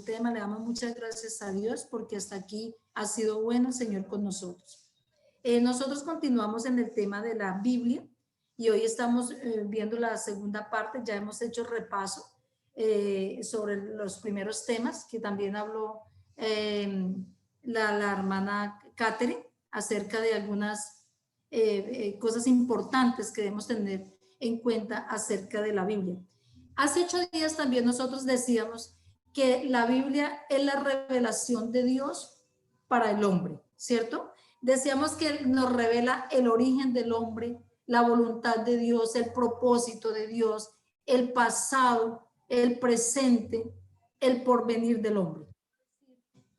tema. Le damos muchas gracias a Dios porque hasta aquí ha sido bueno el Señor con nosotros. Nosotros continuamos en el tema de la Biblia y hoy estamos viendo la segunda parte. Ya hemos hecho repaso sobre los primeros temas que también habló la hermana Catherine acerca de algunas cosas importantes que debemos tener en cuenta acerca de la Biblia. Hace 8 días también nosotros decíamos que la Biblia es la revelación de Dios para el hombre, ¿cierto? Decíamos que nos revela el origen del hombre, la voluntad de Dios, el propósito de Dios, el pasado, el presente, el porvenir del hombre.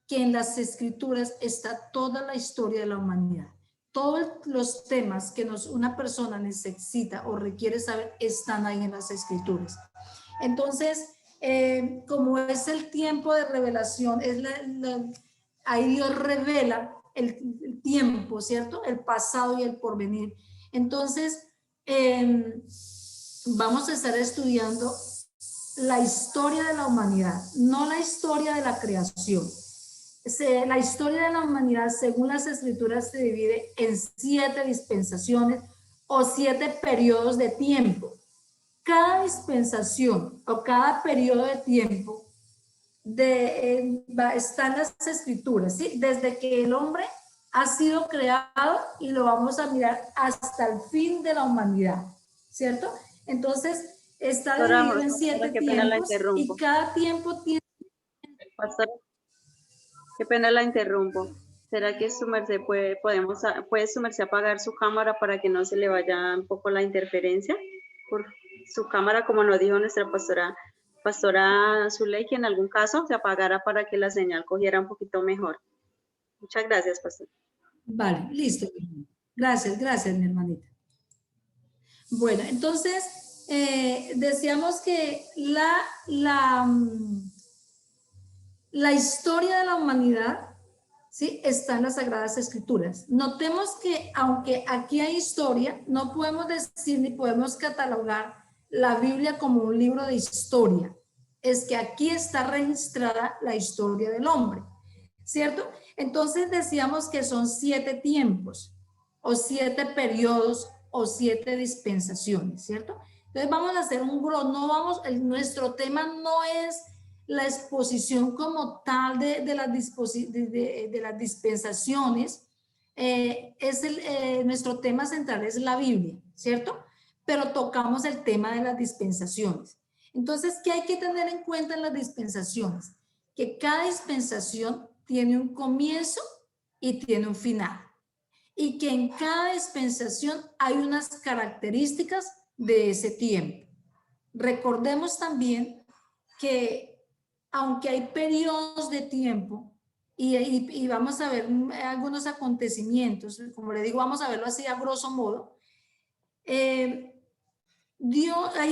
Que en las Escrituras está toda la historia de la humanidad. Todos los temas que una persona necesita o requiere saber están ahí en las Escrituras. Entonces, como es el tiempo de revelación, ahí Dios revela el tiempo, ¿cierto? El pasado y el porvenir. Entonces, vamos a estar estudiando la historia de la humanidad, no la historia de la creación. La historia de la humanidad, según las Escrituras, se divide en 7 dispensaciones o 7 periodos de tiempo. Cada dispensación o cada periodo de tiempo está en las Escrituras, ¿sí? Desde que el hombre ha sido creado y lo vamos a mirar hasta el fin de la humanidad, ¿cierto? Entonces, está dividido en 7 tiempos y cada tiempo tiene... Pastora, qué pena la interrumpo. ¿Será que su merced puede su merced apagar su cámara para que no se le vaya un poco la interferencia? Por su cámara, como nos dijo nuestra pastora Zuley, que en algún caso se apagara para que la señal cogiera un poquito mejor. Muchas gracias, pastora. Vale, listo. Gracias, mi hermanita. Bueno, entonces, decíamos que la historia de la humanidad, ¿sí?, está en las Sagradas Escrituras. Notemos que aunque aquí hay historia, no podemos decir ni podemos catalogar la Biblia como un libro de historia. Es que aquí está registrada la historia del hombre, ¿cierto? Entonces decíamos que son 7 tiempos o 7 periodos o 7 dispensaciones, ¿cierto? Entonces vamos a hacer nuestro tema no es la exposición como tal de las dispensaciones, nuestro tema central es la Biblia, ¿cierto? Pero tocamos el tema de las dispensaciones. Entonces, ¿qué hay que tener en cuenta en las dispensaciones? Que cada dispensación tiene un comienzo y tiene un final. Y que en cada dispensación hay unas características de ese tiempo. Recordemos también que aunque hay periodos de tiempo y vamos a ver algunos acontecimientos, como le digo, vamos a verlo así a grosso modo, hay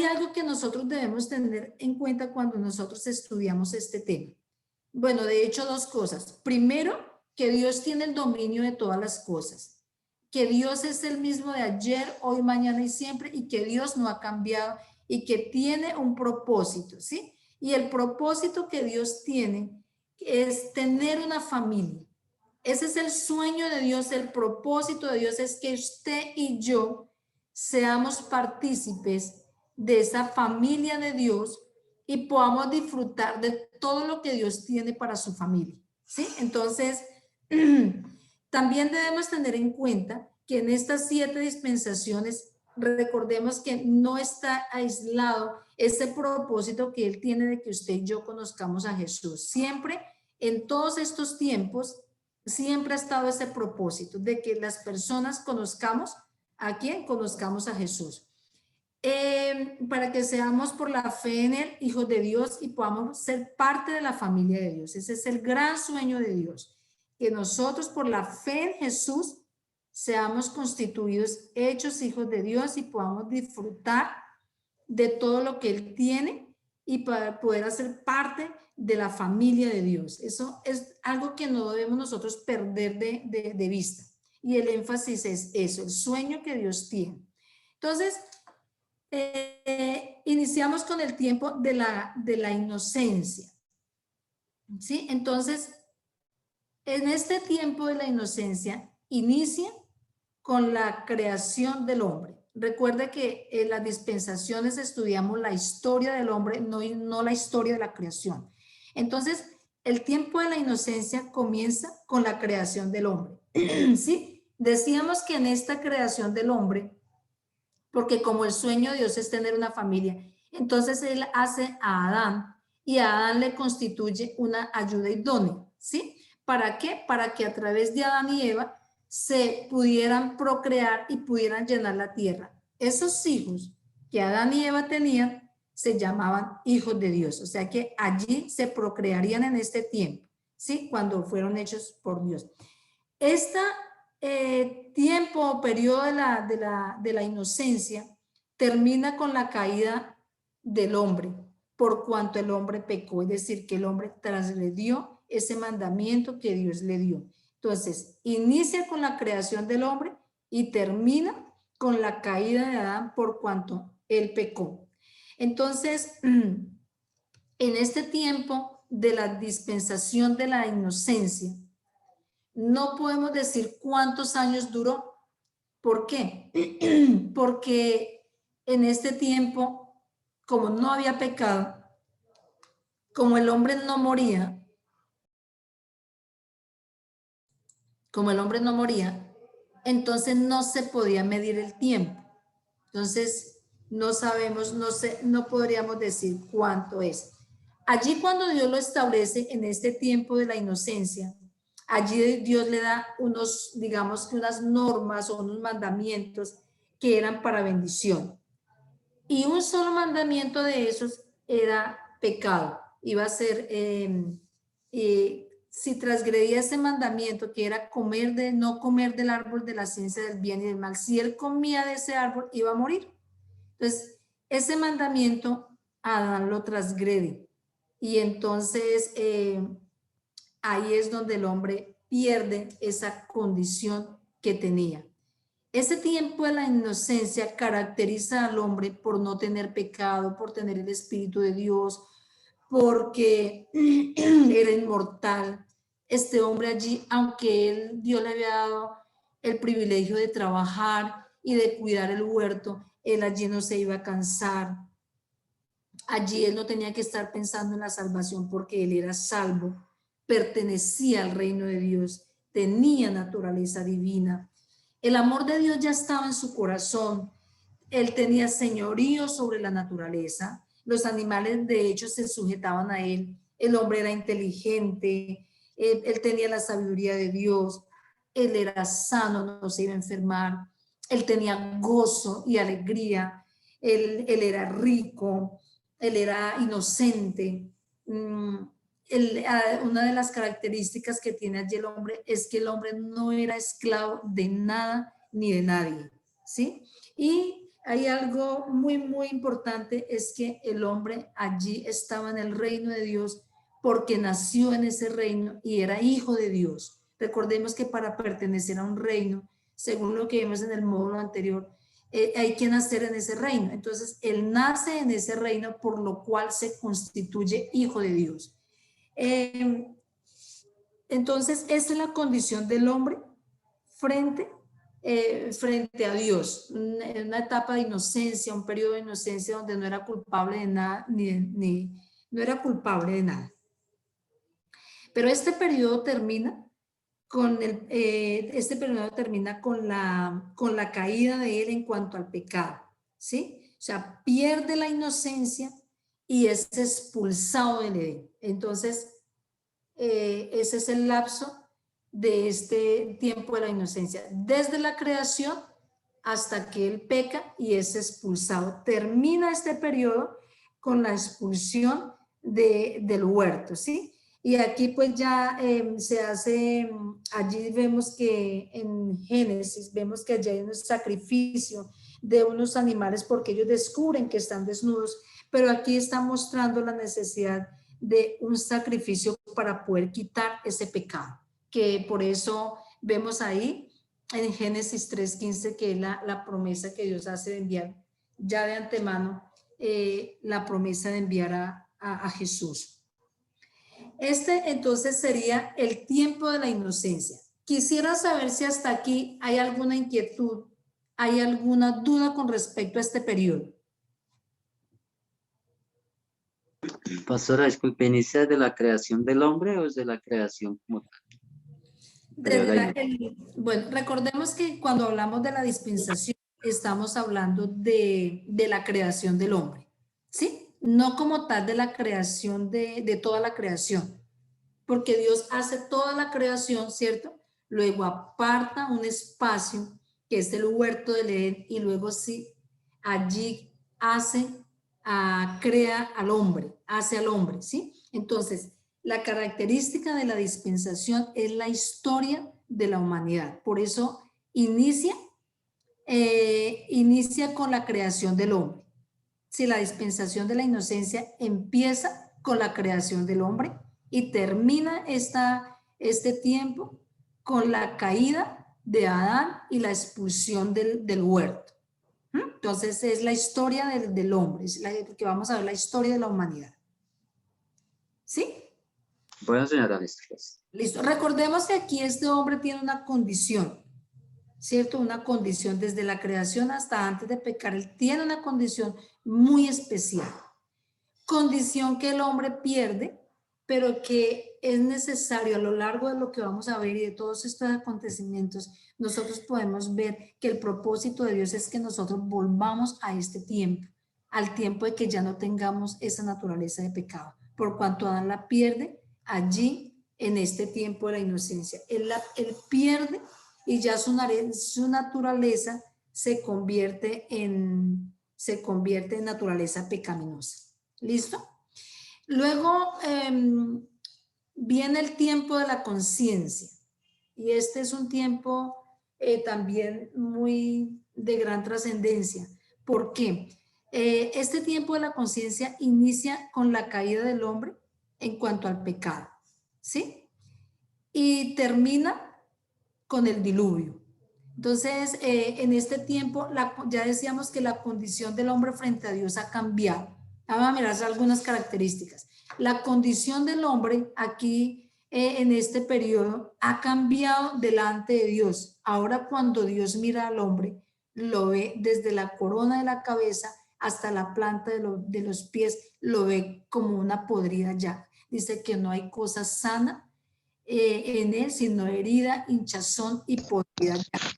algo que nosotros debemos tener en cuenta cuando nosotros estudiamos este tema. Bueno, de hecho, 2 cosas. Primero, que Dios tiene el dominio de todas las cosas, que Dios es el mismo de ayer, hoy, mañana y siempre, y que Dios no ha cambiado y que tiene un propósito, ¿sí? Y el propósito que Dios tiene es tener una familia. Ese es el sueño de Dios, el propósito de Dios es que usted y yo seamos partícipes de esa familia de Dios y podamos disfrutar de todo lo que Dios tiene para su familia, ¿sí? Entonces, también debemos tener en cuenta que en estas 7 dispensaciones, recordemos que no está aislado ese propósito que Él tiene de que usted y yo conozcamos a Jesús. Siempre, en todos estos tiempos, siempre ha estado ese propósito de que las personas conozcamos a quién, conozcamos a Jesús. Para que seamos por la fe en Él, hijos de Dios, y podamos ser parte de la familia de Dios. Ese es el gran sueño de Dios, que nosotros por la fe en Jesús seamos constituidos, hechos hijos de Dios y podamos disfrutar de todo lo que Él tiene y para poder hacer parte de la familia de Dios. Eso es algo que no debemos nosotros perder de vista. Y el énfasis es eso, el sueño que Dios tiene. Entonces, iniciamos con el tiempo de la inocencia. ¿Sí? Entonces, en este tiempo de la inocencia, inicia con la creación del hombre. Recuerde que en las dispensaciones estudiamos la historia del hombre, no la historia de la creación. Entonces, el tiempo de la inocencia comienza con la creación del hombre. ¿Sí? Decíamos que en esta creación del hombre, porque como el sueño de Dios es tener una familia, entonces él hace a Adán y a Adán le constituye una ayuda idónea, ¿sí? ¿Para qué? Para que a través de Adán y Eva se pudieran procrear y pudieran llenar la tierra. Esos hijos que Adán y Eva tenían se llamaban hijos de Dios, o sea que allí se procrearían en este tiempo, ¿sí? Cuando fueron hechos por Dios. Este tiempo o periodo de la inocencia termina con la caída del hombre, por cuanto el hombre pecó, es decir, que el hombre transgredió ese mandamiento que Dios le dio. Entonces, inicia con la creación del hombre y termina con la caída de Adán por cuanto él pecó. Entonces, en este tiempo de la dispensación de la inocencia, no podemos decir cuántos años duró. ¿Por qué? Porque en este tiempo, como no había pecado, como el hombre no moría, entonces no se podía medir el tiempo. Entonces, no sabemos, no podríamos decir cuánto es. Allí cuando Dios lo establece en este tiempo de la inocencia, allí Dios le da unos, digamos que unas normas o unos mandamientos que eran para bendición. Y un solo mandamiento de esos era pecado. Iba a ser, si transgredía ese mandamiento que era no comer del árbol de la ciencia del bien y del mal, si él comía de ese árbol iba a morir. Entonces, ese mandamiento Adán lo transgrede. Y entonces ahí es donde el hombre pierde esa condición que tenía. Ese tiempo de la inocencia caracteriza al hombre por no tener pecado, por tener el Espíritu de Dios, porque era inmortal. Este hombre allí, aunque Dios le había dado el privilegio de trabajar y de cuidar el huerto, él allí no se iba a cansar. Allí él no tenía que estar pensando en la salvación porque él era salvo, pertenecía al reino de Dios, tenía naturaleza divina. El amor de Dios ya estaba en su corazón. Él tenía señorío sobre la naturaleza. Los animales de hecho se sujetaban a él. El hombre era inteligente. Él tenía la sabiduría de Dios. Él era sano, no se iba a enfermar. Él tenía gozo y alegría. Él era rico. Él era inocente. Una de las características que tiene allí el hombre es que el hombre no era esclavo de nada ni de nadie, ¿sí? Y hay algo muy, muy importante, es que el hombre allí estaba en el reino de Dios porque nació en ese reino y era hijo de Dios. Recordemos que para pertenecer a un reino, según lo que vimos en el módulo anterior, hay que nacer en ese reino. Entonces, él nace en ese reino, por lo cual se constituye hijo de Dios. Entonces, esa es la condición del hombre frente a Dios, una etapa de inocencia, un periodo de inocencia donde no era culpable de nada, no era culpable de nada. Pero este periodo termina con la caída de él en cuanto al pecado, ¿sí? O sea, pierde la inocencia y es expulsado del Edén. Entonces, ese es el lapso de este tiempo de la inocencia, desde la creación hasta que él peca y es expulsado. Termina este periodo con la expulsión del huerto, ¿sí? Y aquí pues ya se hace, allí vemos que en Génesis, vemos que allí hay un sacrificio de unos animales porque ellos descubren que están desnudos, pero aquí está mostrando la necesidad de un sacrificio para poder quitar ese pecado, que por eso vemos ahí en Génesis 3:15 que es la promesa que Dios hace de enviar ya de antemano, la promesa de enviar a Jesús. Este entonces sería el tiempo de la inocencia. Quisiera saber si hasta aquí hay alguna inquietud, hay alguna duda con respecto a este periodo. Pastora, disculpe, ¿inicia de la creación del hombre o es de la creación como tal? Bueno, recordemos que cuando hablamos de la dispensación, estamos hablando de la creación del hombre, ¿sí? No como tal de la creación de toda la creación, porque Dios hace toda la creación, ¿cierto? Luego aparta un espacio que es el huerto del Edén y luego sí, allí crea al hombre, hace al hombre, ¿sí? Entonces, la característica de la dispensación es la historia de la humanidad. Por eso inicia con la creación del hombre. Si la dispensación de la inocencia empieza con la creación del hombre y termina este tiempo con la caída de Adán y la expulsión del huerto. Entonces es la historia del hombre, porque vamos a ver la historia de la humanidad. ¿Sí? Bueno, señora, listo. Listo. Recordemos que aquí este hombre tiene una condición, ¿cierto? Una condición desde la creación hasta antes de pecar. Él tiene una condición muy especial. Condición que el hombre pierde, pero que es necesario a lo largo de lo que vamos a ver y de todos estos acontecimientos, nosotros podemos ver que el propósito de Dios es que nosotros volvamos a este tiempo, al tiempo de que ya no tengamos esa naturaleza de pecado. Por cuanto Adán la pierde, allí en este tiempo de la inocencia, él pierde y ya su naturaleza se convierte en naturaleza pecaminosa. ¿Listo? Luego viene el tiempo de la conciencia y este es un tiempo también muy de gran trascendencia. ¿Por qué? Este tiempo de la conciencia inicia con la caída del hombre en cuanto al pecado, ¿sí? Y termina con el diluvio. Entonces, en este tiempo, ya decíamos que la condición del hombre frente a Dios ha cambiado. Vamos a mirar algunas características. La condición del hombre aquí, en este periodo, ha cambiado delante de Dios. Ahora, cuando Dios mira al hombre, lo ve desde la corona de la cabeza hasta la planta de los pies, lo ve como una podrida llaga. Dice que no hay cosa sana en él, sino herida, hinchazón y podrida llaga.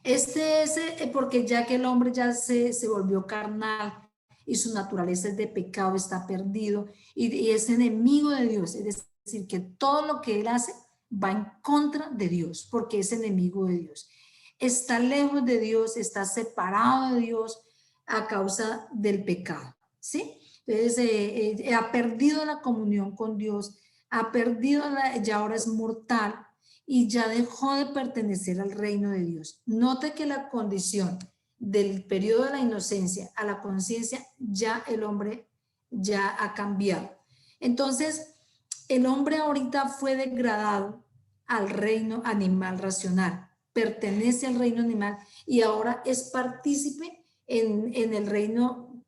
Este es porque ya que el hombre ya se volvió carnal y su naturaleza es de pecado, está perdido y es enemigo de Dios. Es decir, que todo lo que él hace va en contra de Dios porque es enemigo de Dios. Está lejos de Dios, está separado de Dios a causa del pecado, ¿sí? Entonces, ha perdido la comunión con Dios, ha perdido, ya ahora es mortal y ya dejó de pertenecer al reino de Dios. Note que la condición del periodo de la inocencia a la conciencia, ya el hombre ya ha cambiado. Entonces, el hombre ahorita fue degradado al reino animal racional, pertenece al reino animal y ahora es partícipe en el reino,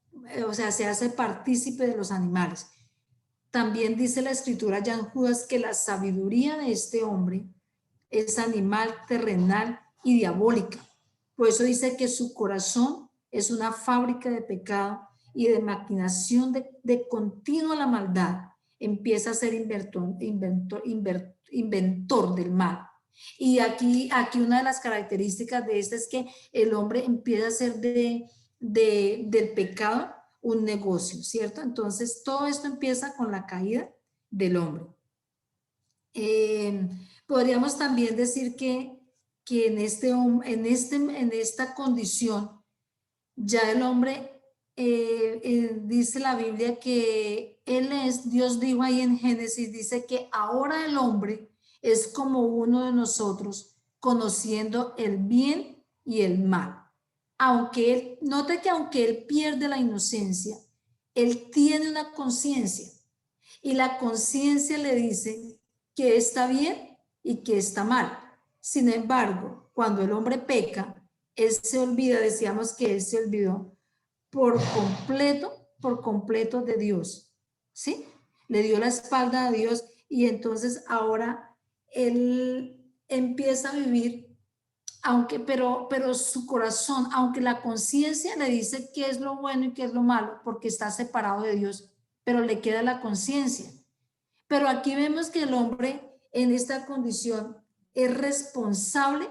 o sea, se hace partícipe de los animales. También dice la escritura ya en Judas que la sabiduría de este hombre es animal, terrenal y diabólica. Por eso dice que su corazón es una fábrica de pecado y de maquinación de continua la maldad. Empieza a ser inventor del mal. Y aquí una de las características de esta es que el hombre empieza a hacer del pecado un negocio, ¿cierto? Entonces todo esto empieza con la caída del hombre. Podríamos también decir que en esta condición ya el hombre, dice la Biblia que Dios dijo ahí en Génesis, dice que ahora el hombre es como uno de nosotros, conociendo el bien y el mal. Note que aunque él pierde la inocencia, él tiene una conciencia y la conciencia le dice que está bien y que está mal. Sin embargo, cuando el hombre peca, él se olvida, decíamos que él se olvidó por completo de Dios, ¿sí? le dio la espalda a Dios y entonces ahora él empieza a vivir, pero su corazón, aunque la conciencia le dice qué es lo bueno y qué es lo malo, porque está separado de Dios, pero le queda la conciencia. Pero aquí vemos que el hombre en esta condición es responsable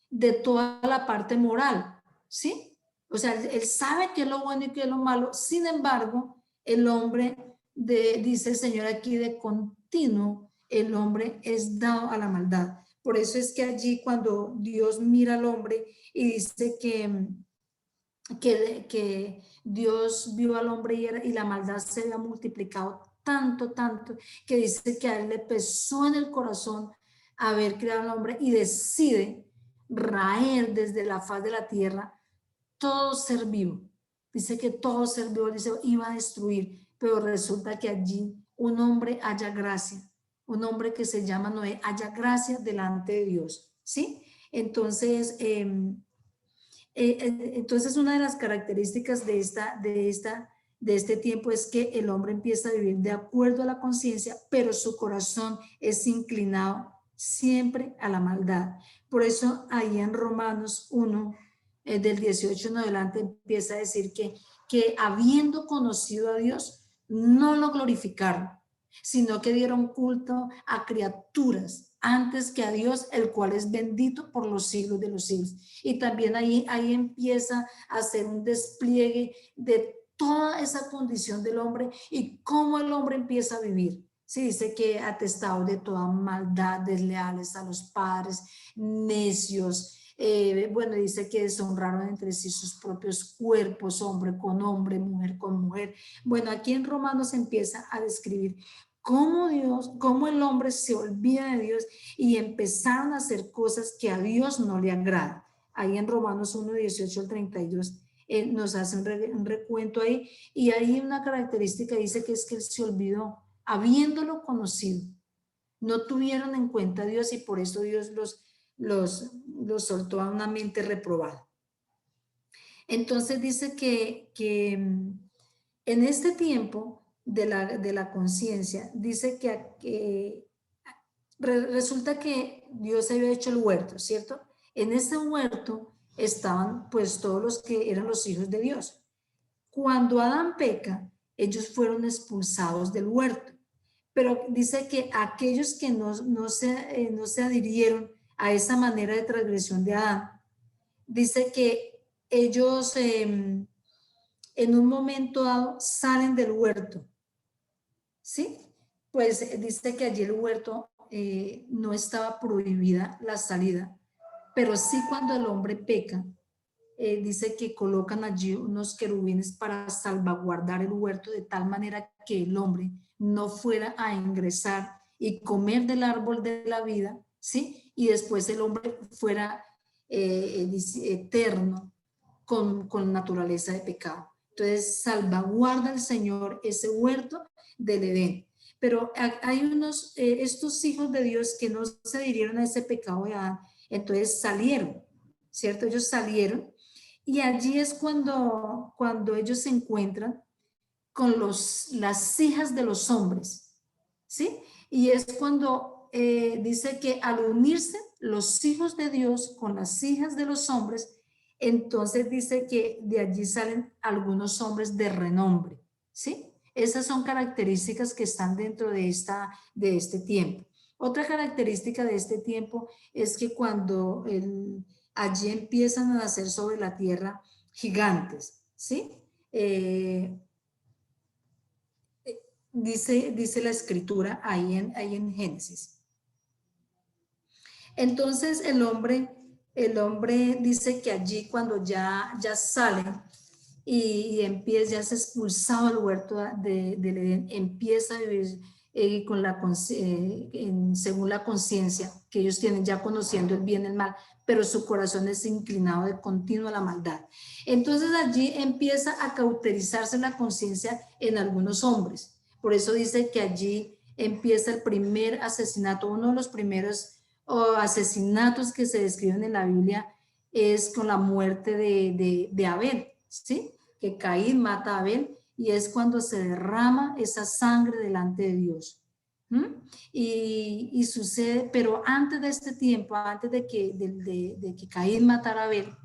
de toda la parte moral, ¿sí? O sea, él sabe qué es lo bueno y qué es lo malo. Sin embargo, el hombre, dice el Señor aquí, de continuo, el hombre es dado a la maldad. Por eso es que allí cuando Dios mira al hombre y dice que Dios vio al hombre y la maldad se había multiplicado tanto, que dice que a él le pesó en el corazón haber creado al hombre y decide raer desde la faz de la tierra todo ser vivo. Dice que todo ser vivo, dice, iba a destruir, pero resulta que allí un hombre halla gracia, un hombre que se llama Noé, halla gracia delante de Dios, ¿sí? Entonces, entonces una de las características de este tiempo es que el hombre empieza a vivir de acuerdo a la conciencia, pero su corazón es inclinado siempre a la maldad. Por eso ahí en Romanos 1, del 18 en adelante, empieza a decir que habiendo conocido a Dios, no lo glorificaron, sino que dieron culto a criaturas antes que a Dios, el cual es bendito por los siglos de los siglos. Y también ahí empieza a hacer un despliegue de toda esa condición del hombre y cómo el hombre empieza a vivir. Se dice que atestado de toda maldad, desleales a los padres, necios. Bueno, dice que deshonraron entre sí sus propios cuerpos, hombre con hombre, mujer con mujer. Bueno, aquí en Romanos empieza a describir cómo el hombre se olvida de Dios y empezaron a hacer cosas que a Dios no le agradan. Ahí en Romanos 1, 18 al 32 nos hace un recuento ahí, y ahí una característica dice que es que él se olvidó, habiéndolo conocido. No tuvieron en cuenta a Dios y por eso Dios los soltó a una mente reprobada. Entonces dice que en este tiempo de la conciencia, dice que resulta que Dios había hecho el huerto, ¿cierto? En ese huerto estaban pues todos los que eran los hijos de Dios. Cuando Adán peca, ellos fueron expulsados del huerto, pero dice que aquellos que no se adhirieron a esa manera de transgresión de Adán, dice que ellos en un momento dado salen del huerto, ¿sí? Pues dice que allí el huerto no estaba prohibida la salida, pero sí cuando el hombre peca, dice que colocan allí unos querubines para salvaguardar el huerto de tal manera que el hombre no fuera a ingresar y comer del árbol de la vida, ¿sí? Y después el hombre fuera eterno con naturaleza de pecado. Entonces salvaguarda el Señor ese huerto del Edén. Pero hay estos hijos de Dios que no se adhirieron a ese pecado de Adán, entonces salieron, ¿cierto? Ellos salieron y allí es cuando ellos se encuentran con las hijas de los hombres, ¿sí? Y es cuando dice que al unirse los hijos de Dios con las hijas de los hombres, entonces dice que de allí salen algunos hombres de renombre, ¿sí? Esas son características que están dentro de este tiempo. Otra característica de este tiempo es que cuando allí empiezan a nacer sobre la tierra gigantes, ¿sí? Dice la escritura ahí en Génesis. Entonces el hombre dice que allí cuando ya salen y empieza, ya es expulsado del huerto del Edén, empieza a vivir según la conciencia que ellos tienen, ya conociendo el bien y el mal, pero su corazón es inclinado de continuo a la maldad. Entonces allí empieza a cauterizarse la conciencia en algunos hombres. Por eso dice que allí empieza el primer asesinato, uno de los primeros asesinatos que se describen en la Biblia es con la muerte de Abel, ¿sí? Que Caín mata a Abel y es cuando se derrama esa sangre delante de Dios. Y sucede, pero antes de este tiempo, antes de que Caín matara a Abel,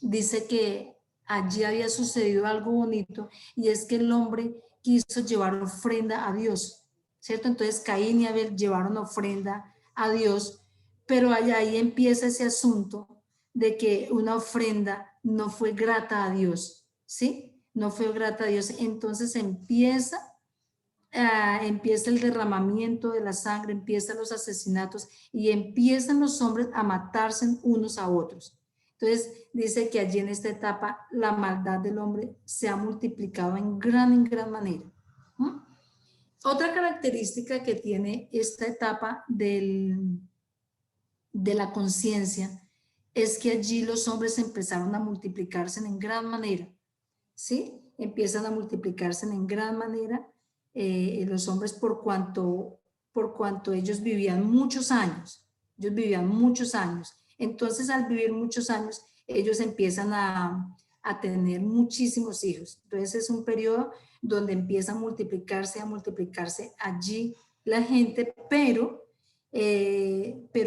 dice que allí había sucedido algo bonito, y es que el hombre quiso llevar ofrenda a Dios, ¿cierto? Entonces Caín y Abel llevaron ofrenda a Dios, pero ahí empieza ese asunto de que una ofrenda no fue grata a Dios, ¿sí? No fue grata a Dios. Entonces empieza el derramamiento de la sangre, empiezan los asesinatos y empiezan los hombres a matarse unos a otros. Entonces dice que allí en esta etapa la maldad del hombre se ha multiplicado en gran manera. Otra característica que tiene esta etapa de la conciencia es que allí los hombres empezaron a multiplicarse en gran manera, ¿sí? Empiezan a multiplicarse en gran manera los hombres por cuanto ellos vivían muchos años. Entonces, al vivir muchos años, ellos empiezan a tener muchísimos hijos. Entonces, es un periodo donde empieza a multiplicarse allí la gente, pero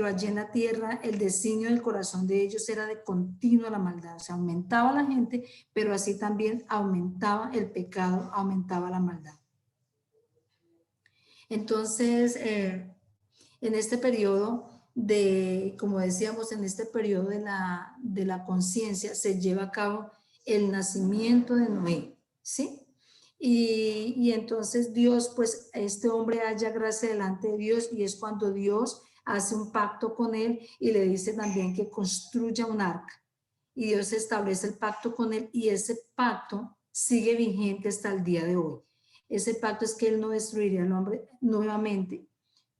allí en la tierra el designio del corazón de ellos era de continua la maldad. O sea, aumentaba la gente, pero así también aumentaba el pecado, aumentaba la maldad. Entonces, en este periodo como decíamos, en este periodo de la conciencia se lleva a cabo el nacimiento de Noé, ¿sí? Y entonces Dios, pues este hombre halla gracia delante de Dios, y es cuando Dios hace un pacto con él y le dice también que construya un arca. Y Dios establece el pacto con él, y ese pacto sigue vigente hasta el día de hoy. Ese pacto es que él no destruiría al hombre nuevamente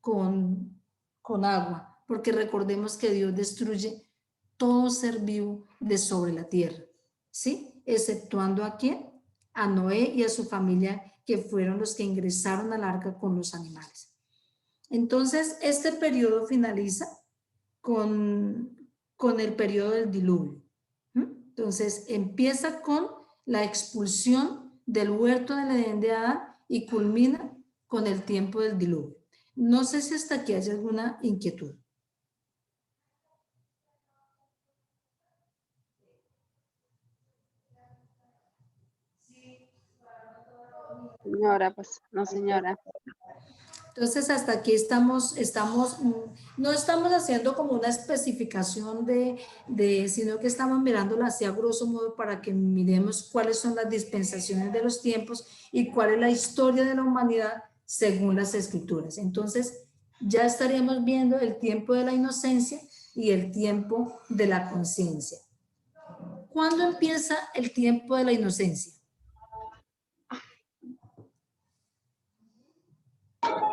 con agua, porque recordemos que Dios destruye todo ser vivo de sobre la tierra, ¿sí? Exceptuando a quién, a Noé y a su familia, que fueron los que ingresaron al arca con los animales. Entonces, este periodo finaliza con el periodo del diluvio. Entonces, empieza con la expulsión del huerto del Edén de Adán y culmina con el tiempo del diluvio. No sé si hasta aquí hay alguna inquietud. Señora, pues, no señora. Entonces, hasta aquí no estamos haciendo como una especificación sino que estamos mirándola así a grosso modo para que miremos cuáles son las dispensaciones de los tiempos y cuál es la historia de la humanidad según las escrituras. Entonces, ya estaríamos viendo el tiempo de la inocencia y el tiempo de la conciencia. ¿Cuándo empieza el tiempo de la inocencia?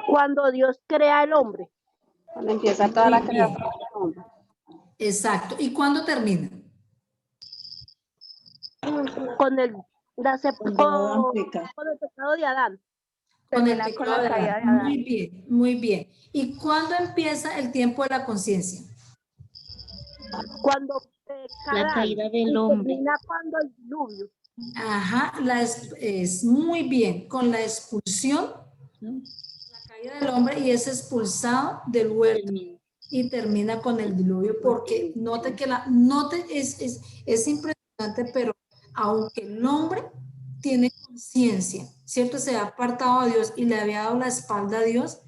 Cuando Dios crea el hombre. Cuando empieza toda la creación del hombre. Exacto. ¿Y cuándo termina? Con el pecado de Adán. Con el pecado de Adán. Muy bien, muy bien. ¿Y cuándo empieza el tiempo de la conciencia? Cuando la caída del hombre. Termina cuando el diluvio. Ajá, es muy bien, con la expulsión, la caída del hombre, y es expulsado del huerto y termina con el diluvio, porque note que es impresionante, pero aunque el hombre tiene conciencia, ¿cierto? Se ha apartado a Dios y le había dado la espalda a Dios,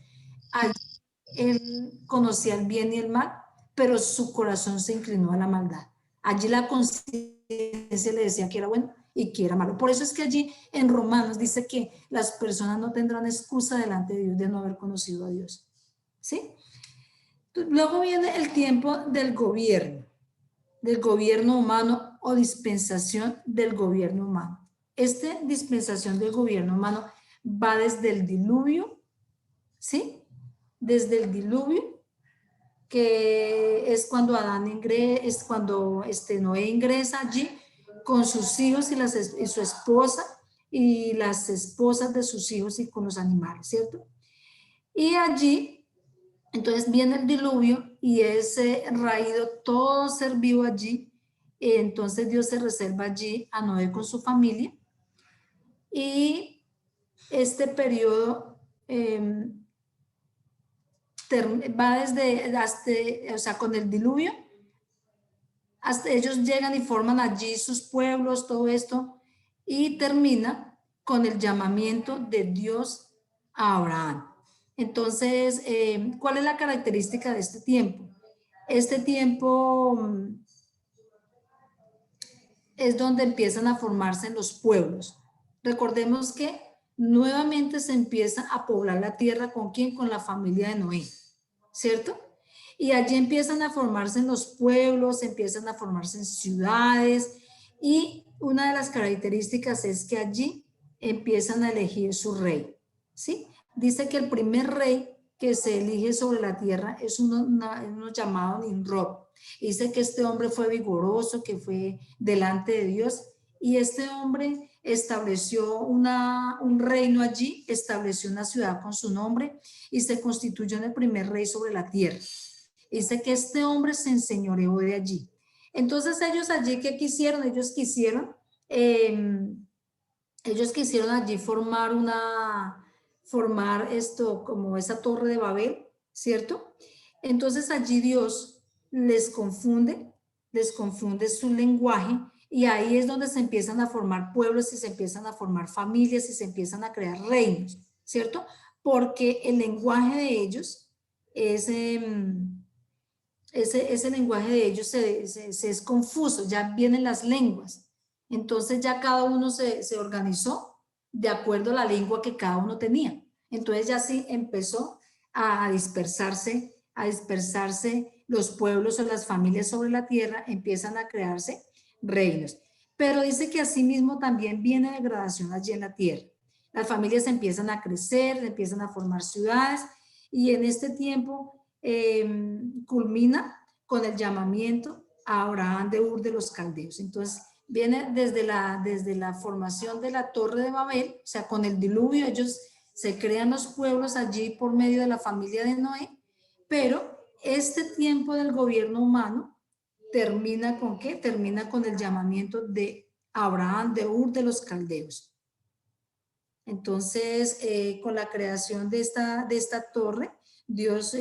él conocía el bien y el mal, pero su corazón se inclinó a la maldad. Allí la conciencia le decía que era bueno y que era malo. Por eso es que allí en Romanos dice que las personas no tendrán excusa delante de Dios de no haber conocido a Dios. ¿Sí? Luego viene el tiempo del gobierno humano o dispensación del gobierno humano. Esta dispensación del gobierno humano va desde el diluvio, ¿sí? Desde el diluvio, que es cuando Noé ingresa allí con sus hijos y su esposa y las esposas de sus hijos y con los animales, ¿cierto? Y allí, entonces viene el diluvio y es raído todo ser vivo allí. Entonces Dios se reserva allí a Noé con su familia y este periodo va desde, o sea, con el diluvio, hasta ellos llegan y forman allí sus pueblos, todo esto, y termina con el llamamiento de Dios a Abraham. Entonces, ¿cuál es la característica de este tiempo? Este tiempo es donde empiezan a formarse los pueblos. Recordemos que nuevamente se empieza a poblar la tierra, ¿con quién? Con la familia de Noé, ¿cierto? Y allí empiezan a formarse los pueblos, empiezan a formarse ciudades, y una de las características es que allí empiezan a elegir su rey, ¿sí? Dice que el primer rey que se elige sobre la tierra es uno llamado Nimrod. Dice que este hombre fue vigoroso, que fue delante de Dios, y este hombre estableció un reino allí, estableció una ciudad con su nombre y se constituyó en el primer rey sobre la tierra. Dice que este hombre se enseñoreó de allí. Entonces ellos allí, ¿qué quisieron? Ellos quisieron allí formar esto como esa torre de Babel, ¿cierto? Entonces allí Dios les confunde su lenguaje, y ahí es donde se empiezan a formar pueblos y se empiezan a formar familias y se empiezan a crear reinos, ¿cierto? Porque el lenguaje de ellos ese lenguaje de ellos es confuso, ya vienen las lenguas. Entonces ya cada uno se organizó de acuerdo a la lengua que cada uno tenía. Entonces ya sí empezó a dispersarse los pueblos o las familias sobre la tierra, empiezan a crearse reinos. Pero dice que asimismo también viene degradación allí en la tierra. Las familias empiezan a crecer, empiezan a formar ciudades, y en este tiempo culmina con el llamamiento a Abraham de Ur de los Caldeos. Entonces viene desde la formación de la Torre de Babel, o sea, con el diluvio ellos se crean los pueblos allí por medio de la familia de Noé, pero este tiempo del gobierno humano termina ¿con qué? Termina con el llamamiento de Abraham de Ur de los Caldeos. Entonces, con la creación de esta torre, Dios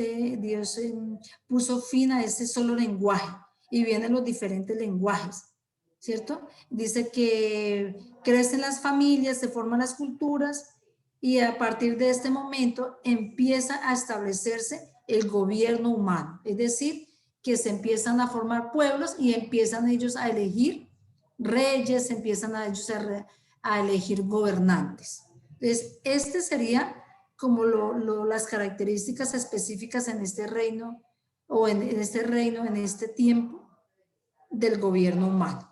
puso fin a ese solo lenguaje, y vienen los diferentes lenguajes, ¿cierto? Dice que crecen las familias, se forman las culturas, y a partir de este momento empieza a establecerse el gobierno humano, es decir, que se empiezan a formar pueblos y empiezan ellos a elegir reyes, empiezan a ellos a elegir gobernantes. Entonces, este sería como las características específicas en este reino, o en este tiempo del gobierno humano.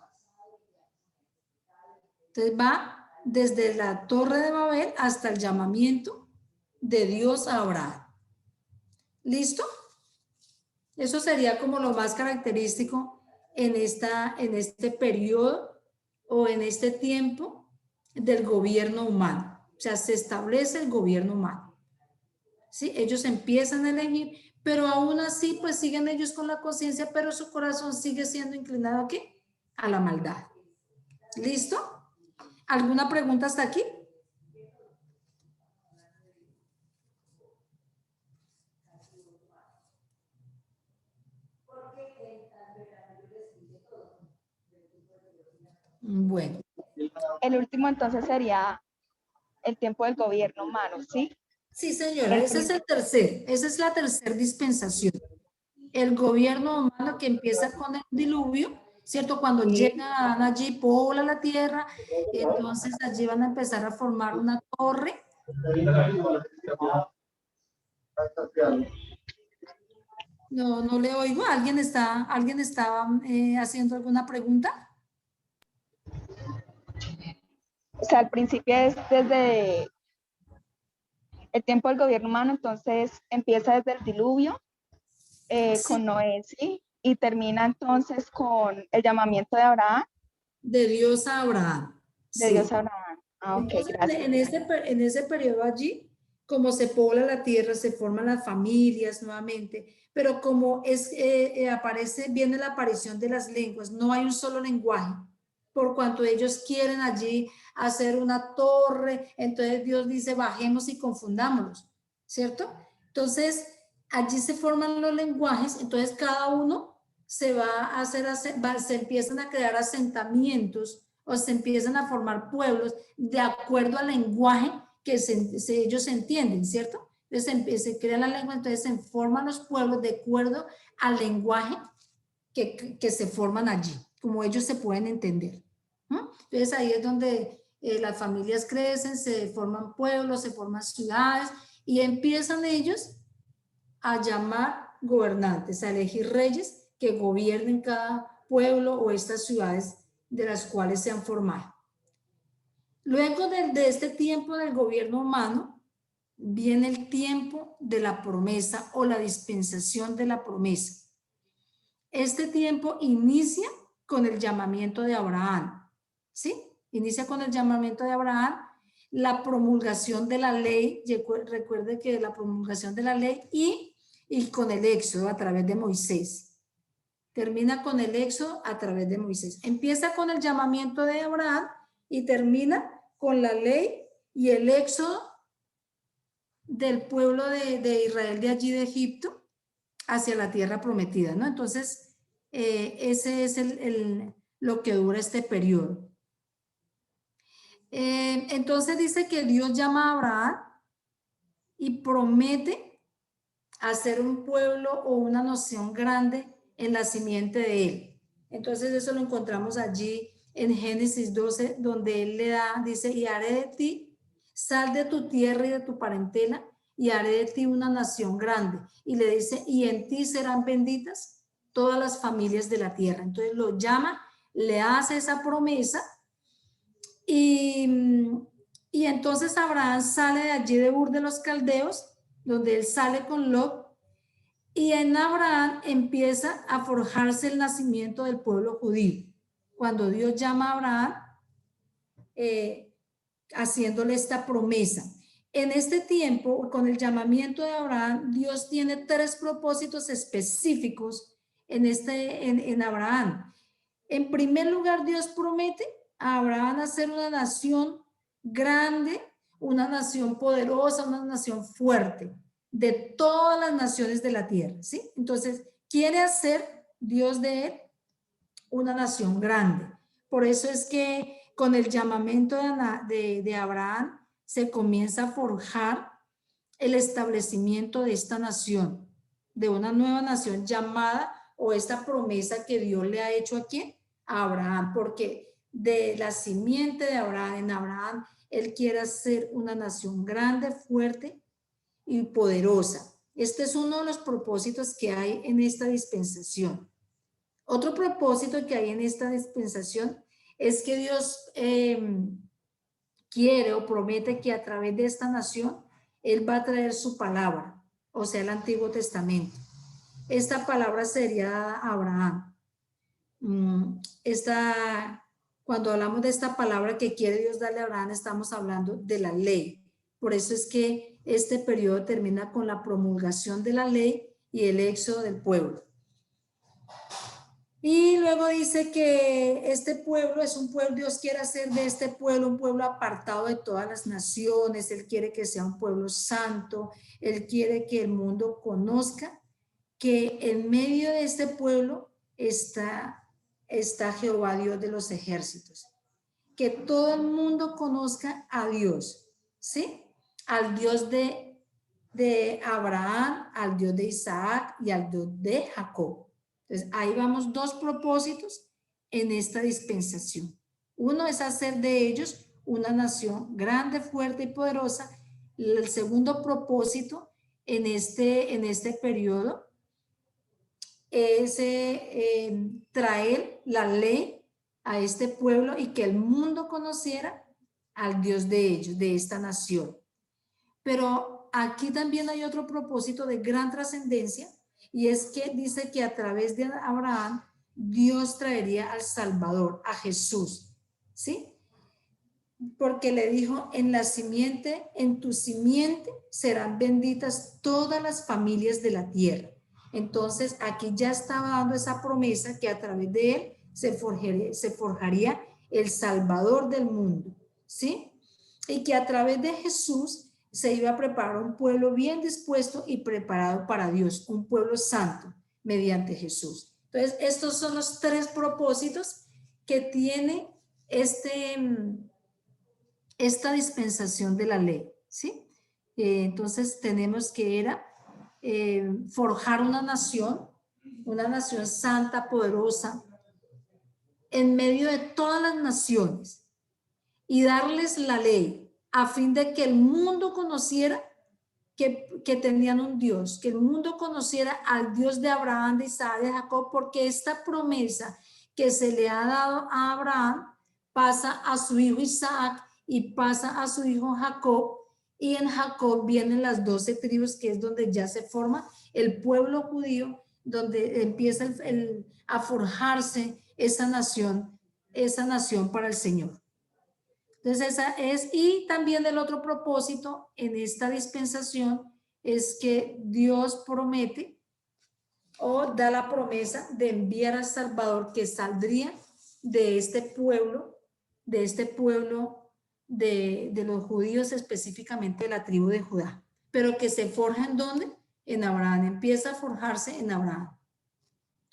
Entonces va desde la Torre de Babel hasta el llamamiento de Dios a Abraham. ¿Listo? Eso sería como lo más característico en este periodo o en este tiempo del gobierno humano. O sea, se establece el gobierno humano. ¿Sí? Ellos empiezan a elegir, pero aún así pues siguen ellos con la conciencia, pero su corazón sigue siendo inclinado ¿a qué? A la maldad. ¿Listo? ¿Alguna pregunta hasta aquí? Bueno. El último entonces sería el tiempo del gobierno humano, ¿sí? Sí, señora, ese es el tercer, esa es la tercera dispensación. El gobierno humano que empieza con el diluvio, ¿cierto? Cuando llegan allí, pobla la tierra, entonces allí van a empezar a formar una torre. No le oigo. ¿Alguien está haciendo alguna pregunta? O sea, al principio es desde el tiempo del gobierno humano, entonces empieza desde el diluvio Sí. con Noé, ¿sí? Y termina entonces con el llamamiento de Abraham. De Dios a Abraham. De Sí. Dios a Abraham. Ah, ok, Entonces, gracias. en ese periodo allí, como se pobla la tierra, se forman las familias nuevamente, pero como viene la aparición de las lenguas, no hay un solo lenguaje, por cuanto ellos quieren allí hacer una torre, entonces Dios dice, bajemos y confundámoslos, ¿cierto? Entonces, allí se forman los lenguajes, entonces cada uno se va a hacer, se empiezan a crear asentamientos o se empiezan a formar pueblos de acuerdo al lenguaje que ellos entienden, ¿cierto? Entonces se crea la lengua, entonces se forman los pueblos de acuerdo al lenguaje que se forman allí, como ellos se pueden entender. Entonces ahí es donde las familias crecen, se forman pueblos, se forman ciudades y empiezan ellos a llamar gobernantes, a elegir reyes que gobiernen cada pueblo o estas ciudades de las cuales se han formado. Luego de este tiempo del gobierno humano, viene el tiempo de la promesa o la dispensación de la promesa. Este tiempo inicia con el llamamiento de Abraham, ¿sí? Inicia con el llamamiento de Abraham, la promulgación de la ley, recuerde que la promulgación de la ley y con el éxodo a través de Moisés. Termina con el éxodo a través de Moisés. Empieza con el llamamiento de Abraham y termina con la ley y el éxodo del pueblo de Israel de allí de Egipto hacia la tierra prometida, ¿no? Entonces, ese es lo que dura este periodo. Entonces dice que Dios llama a Abraham y promete hacer un pueblo o una nación grande en la simiente de él. Entonces eso lo encontramos allí en Génesis 12, donde él le da, dice, y haré de ti, sal de tu tierra y de tu parentela, y haré de ti una nación grande. Y le dice, y en ti serán benditas todas las familias de la tierra. Entonces lo llama, le hace esa promesa, y entonces Abraham sale de allí de Ur de los Caldeos, donde él sale con Lot, y en Abraham empieza a forjarse el nacimiento del pueblo judío. Cuando Dios llama a Abraham, haciéndole esta promesa. En este tiempo, con el llamamiento de Abraham, Dios tiene 3 propósitos específicos en Abraham. En primer lugar, Dios promete a Abraham hacer una nación grande, una nación poderosa, una nación fuerte, de todas las naciones de la tierra, ¿sí? Entonces, quiere hacer Dios de él una nación grande. Por eso es que con el llamamiento de Abraham se comienza a forjar el establecimiento de esta nación, de una nueva nación llamada, o esta promesa que Dios le ha hecho a ¿quién? A Abraham, porque de la simiente de Abraham, en Abraham, él quiere hacer una nación grande, fuerte y poderosa. Este es uno de los propósitos que hay en esta dispensación. Otro propósito que hay en esta dispensación es que Dios quiere o promete que a través de esta nación Él va a traer su palabra, o sea, el Antiguo Testamento. Esta palabra sería dada a Abraham. Cuando hablamos de esta palabra que quiere Dios darle a Abraham, estamos hablando de la ley. Por eso es que este periodo termina con la promulgación de la ley y el éxodo del pueblo. Y luego dice que este pueblo es un pueblo, Dios quiere hacer de este pueblo un pueblo apartado de todas las naciones. Él quiere que sea un pueblo santo. Él quiere que el mundo conozca que en medio de este pueblo está Jehová, Dios de los ejércitos. Que todo el mundo conozca a Dios, ¿sí? Al Dios de Abraham, al Dios de Isaac y al Dios de Jacob. Entonces, ahí vamos 2 propósitos en esta dispensación. Uno es hacer de ellos una nación grande, fuerte y poderosa. El segundo propósito en este periodo es traer la ley a este pueblo y que el mundo conociera al Dios de ellos, de esta nación. Pero aquí también hay otro propósito de gran trascendencia, y es que dice que a través de Abraham Dios traería al Salvador, a Jesús, ¿sí? Porque le dijo, en tu simiente serán benditas todas las familias de la tierra. Entonces aquí ya estaba dando esa promesa que a través de él se forjaría el Salvador del mundo, ¿sí? Y que a través de Jesús se iba a preparar un pueblo bien dispuesto y preparado para Dios, un pueblo santo mediante Jesús. Entonces, estos son los 3 propósitos que tiene esta dispensación de la ley, ¿sí? Entonces, tenemos que era forjar una nación santa, poderosa, en medio de todas las naciones y darles la ley a fin de que el mundo conociera que tenían un Dios, que el mundo conociera al Dios de Abraham, de Isaac, de Jacob, porque esta promesa que se le ha dado a Abraham pasa a su hijo Isaac y pasa a su hijo Jacob, y en Jacob vienen las 12 tribus, que es donde ya se forma el pueblo judío, donde empieza a forjarse esa nación para el Señor. Entonces esa es, y también el otro propósito en esta dispensación es que Dios promete o da la promesa de enviar al Salvador que saldría de este pueblo de los judíos, específicamente de la tribu de Judá, pero que se forja ¿en dónde? En Abraham, empieza a forjarse en Abraham.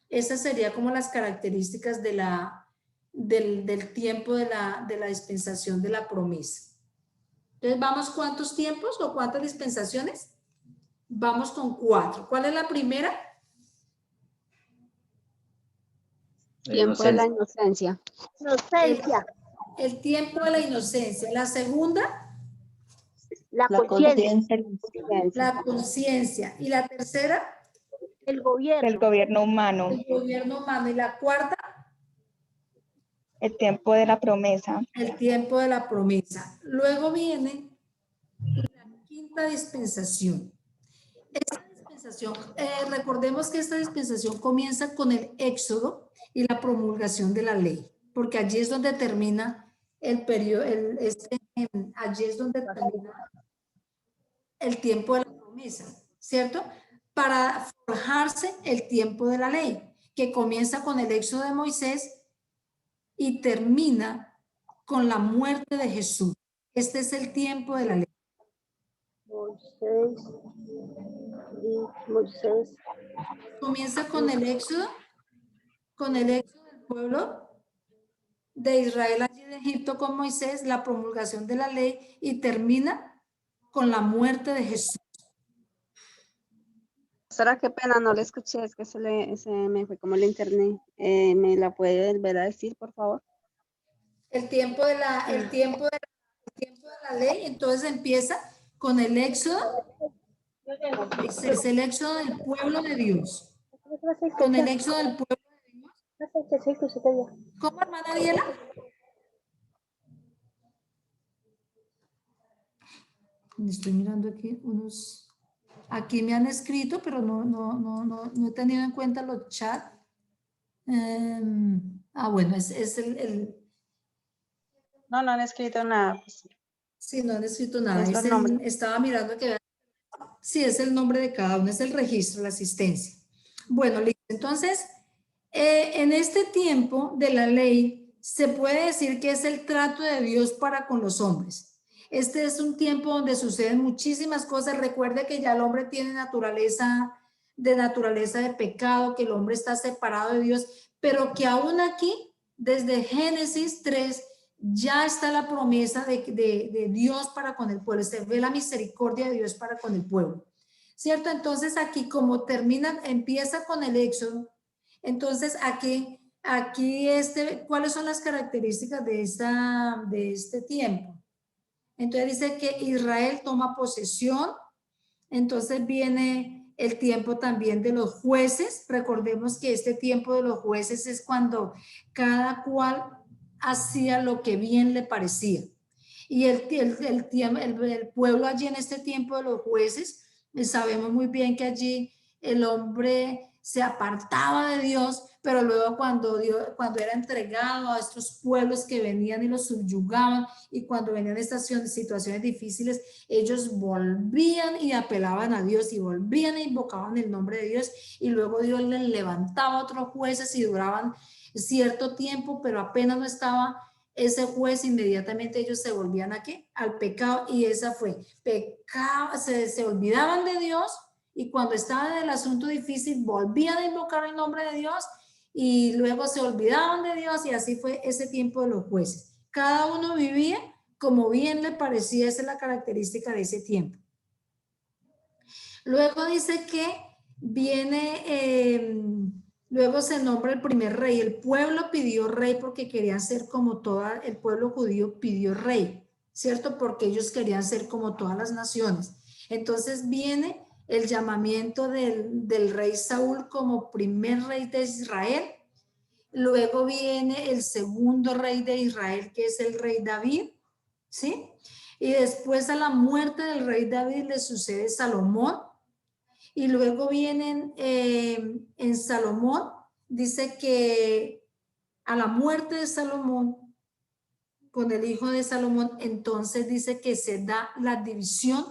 Esas serían como las características del tiempo de la dispensación de la promesa. Entonces, ¿vamos cuántos tiempos o cuántas dispensaciones? Vamos con 4. ¿Cuál es la primera? Tiempo de la inocencia. Inocencia. El tiempo de la inocencia. La segunda, La conciencia. la conciencia. Y la tercera, El gobierno. El gobierno humano. el gobierno humano. Y la cuarta, El tiempo de la promesa. el tiempo de la promesa. Luego viene la quinta dispensación. Esta dispensación, recordemos que esta dispensación comienza con el Éxodo y la promulgación de la ley, porque allí es donde termina el periodo, allí es donde termina el tiempo de la promesa, ¿cierto? Para forjarse el tiempo de la ley, que comienza con el Éxodo de Moisés y termina con la muerte de Jesús. Este es el tiempo de la ley. Moisés. Comienza con el Éxodo del pueblo de Israel allí de Egipto con Moisés, la promulgación de la ley, y termina con la muerte de Jesús. Pastora, qué pena, no le escuché, es que se me fue como el internet. ¿Me la puede volver a decir, por favor? El tiempo de la ley, entonces empieza con el Éxodo, es el Éxodo del pueblo de Dios. Con el Éxodo del pueblo de Dios. ¿Cómo, hermana Diela? Estoy mirando aquí unos... Aquí me han escrito, pero no he tenido en cuenta los chats. Bueno, es el... No han escrito nada. Pues. Sí, no han escrito nada. Estaba mirando que... Sí, es el nombre de cada uno, es el registro, la asistencia. Bueno, listo. Entonces, en este tiempo de la ley, se puede decir que es el trato de Dios para con los hombres. Este es un tiempo donde suceden muchísimas cosas. Recuerde que ya el hombre tiene naturaleza de pecado, que el hombre está separado de Dios, pero que aún aquí, desde Génesis 3, ya está la promesa de Dios para con el pueblo. Se ve la misericordia de Dios para con el pueblo, ¿cierto? Entonces aquí como empieza con el Éxodo, entonces aquí ¿cuáles son las características de este tiempo? Entonces dice que Israel toma posesión, entonces viene el tiempo también de los jueces. Recordemos que este tiempo de los jueces es cuando cada cual hacía lo que bien le parecía. Y el pueblo allí en este tiempo de los jueces, sabemos muy bien que allí el hombre se apartaba de Dios, pero luego cuando era entregado a estos pueblos que venían y los subyugaban, y cuando venían estas situaciones difíciles, ellos volvían y apelaban a Dios y volvían e invocaban el nombre de Dios, y luego Dios les levantaba otros jueces y duraban cierto tiempo, pero apenas no estaba ese juez inmediatamente ellos se volvían ¿a qué? Al pecado, y esa fue, pecado, se olvidaban de Dios, y cuando estaban en el asunto difícil volvían a invocar el nombre de Dios, y luego se olvidaban de Dios, y así fue ese tiempo de los jueces. Cada uno vivía como bien le parecía, esa es la característica de ese tiempo. Luego dice que viene, luego se nombra el primer rey. El pueblo pidió rey porque querían ser como toda, el pueblo judío pidió rey, ¿cierto? Porque ellos querían ser como todas las naciones. Entonces viene el llamamiento del rey Saúl como primer rey de Israel. Luego viene el segundo rey de Israel, que es el rey David, ¿sí? Y después a la muerte del rey David le sucede Salomón. Y luego vienen en Salomón, dice que a la muerte de Salomón, con el hijo de Salomón, entonces dice que se da la división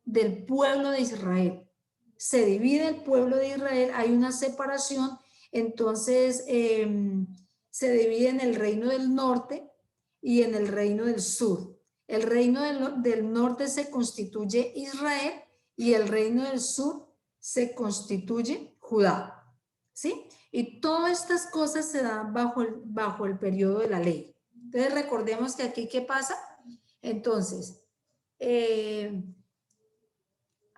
del pueblo de Israel. Se divide el pueblo de Israel, hay una separación, entonces se divide en el reino del norte y en el reino del sur. El reino del norte se constituye Israel y el reino del sur se constituye Judá, ¿sí? Y todas estas cosas se dan bajo el periodo de la ley. Entonces recordemos que aquí, ¿qué pasa? Entonces,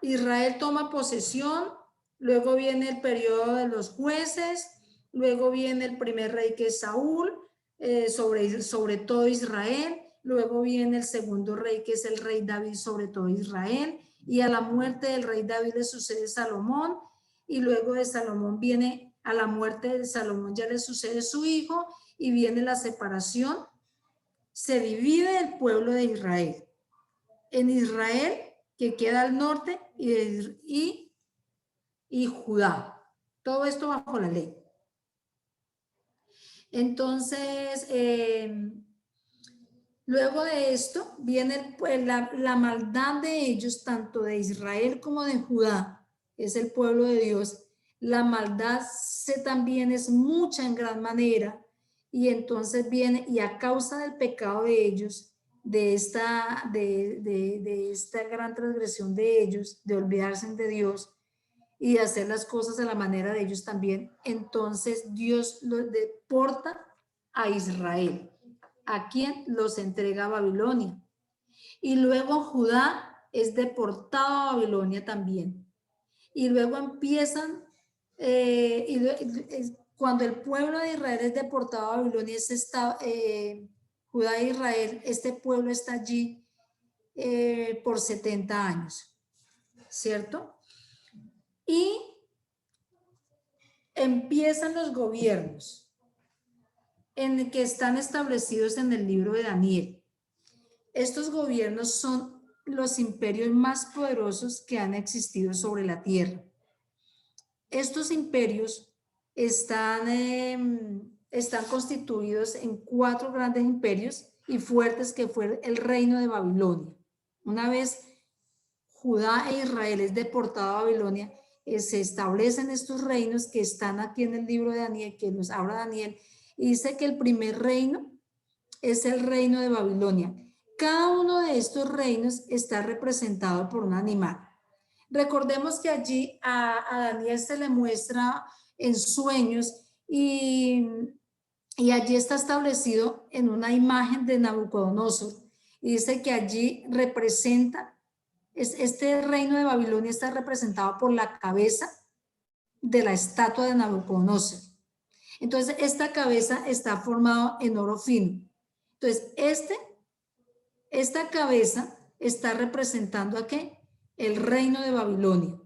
Israel toma posesión, luego viene el periodo de los jueces, luego viene el primer rey que es Saúl, sobre todo Israel, luego viene el segundo rey que es el rey David sobre todo Israel, y a la muerte del rey David le sucede Salomón, y luego de Salomón viene, a la muerte de Salomón ya le sucede su hijo, y viene la separación, se divide el pueblo de Israel. En Israel, que queda al norte, y Judá. Todo esto bajo la ley. Entonces, luego de esto viene la maldad de ellos, tanto de Israel como de Judá, es el pueblo de Dios. La maldad también es mucha en gran manera, y entonces viene, y a causa del pecado de ellos, de esta gran transgresión de ellos, de olvidarse de Dios y de hacer las cosas a la manera de ellos también, entonces Dios los deporta a Israel. ¿A quién? Los entrega a Babilonia. Y luego Judá es deportado a Babilonia también. Y luego empiezan, cuando el pueblo de Israel es deportado a Babilonia, Judá e Israel, este pueblo está allí por 70 años, ¿cierto? Y empiezan los gobiernos en que están establecidos en el libro de Daniel. Estos gobiernos son los imperios más poderosos que han existido sobre la tierra. Estos imperios están constituidos en 4 grandes imperios y fuertes, que fue el reino de Babilonia. Una vez Judá e Israel es deportado a Babilonia, se establecen estos reinos que están aquí en el libro de Daniel, que nos habla Daniel, y dice que el primer reino es el reino de Babilonia. Cada uno de estos reinos está representado por un animal. Recordemos que allí a Daniel se le muestra en sueños, y allí está establecido en una imagen de Nabucodonosor, y dice que allí representa, este reino de Babilonia está representado por la cabeza de la estatua de Nabucodonosor. Entonces, esta cabeza está formada en oro fino. Entonces, esta cabeza está representando ¿a qué? El reino de Babilonia.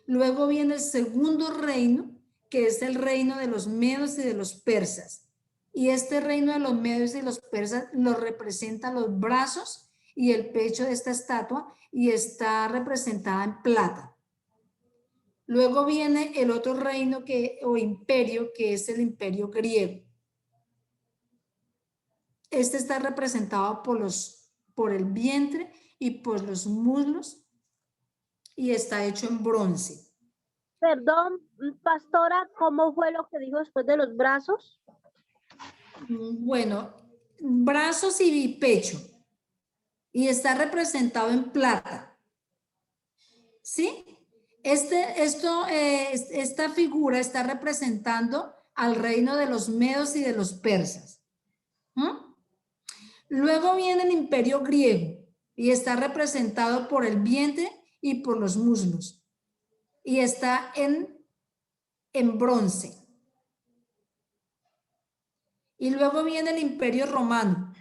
Luego viene el segundo reino, que es el reino de los medos y de los persas. Y este reino de los medos y los persas lo representan los brazos y el pecho de esta estatua, y está representada en plata. Luego viene el otro reino o imperio, que es el imperio griego. Este está representado por el vientre y por los muslos, y está hecho en bronce. Perdón, pastora, ¿cómo fue lo que dijo después de los brazos? Bueno, brazos y pecho. Y está representado en plata. ¿Sí? Esta figura está representando al reino de los medos y de los persas. Luego viene el imperio griego y está representado por el vientre y por los muslos. Y está en bronce. Y luego viene el imperio romano,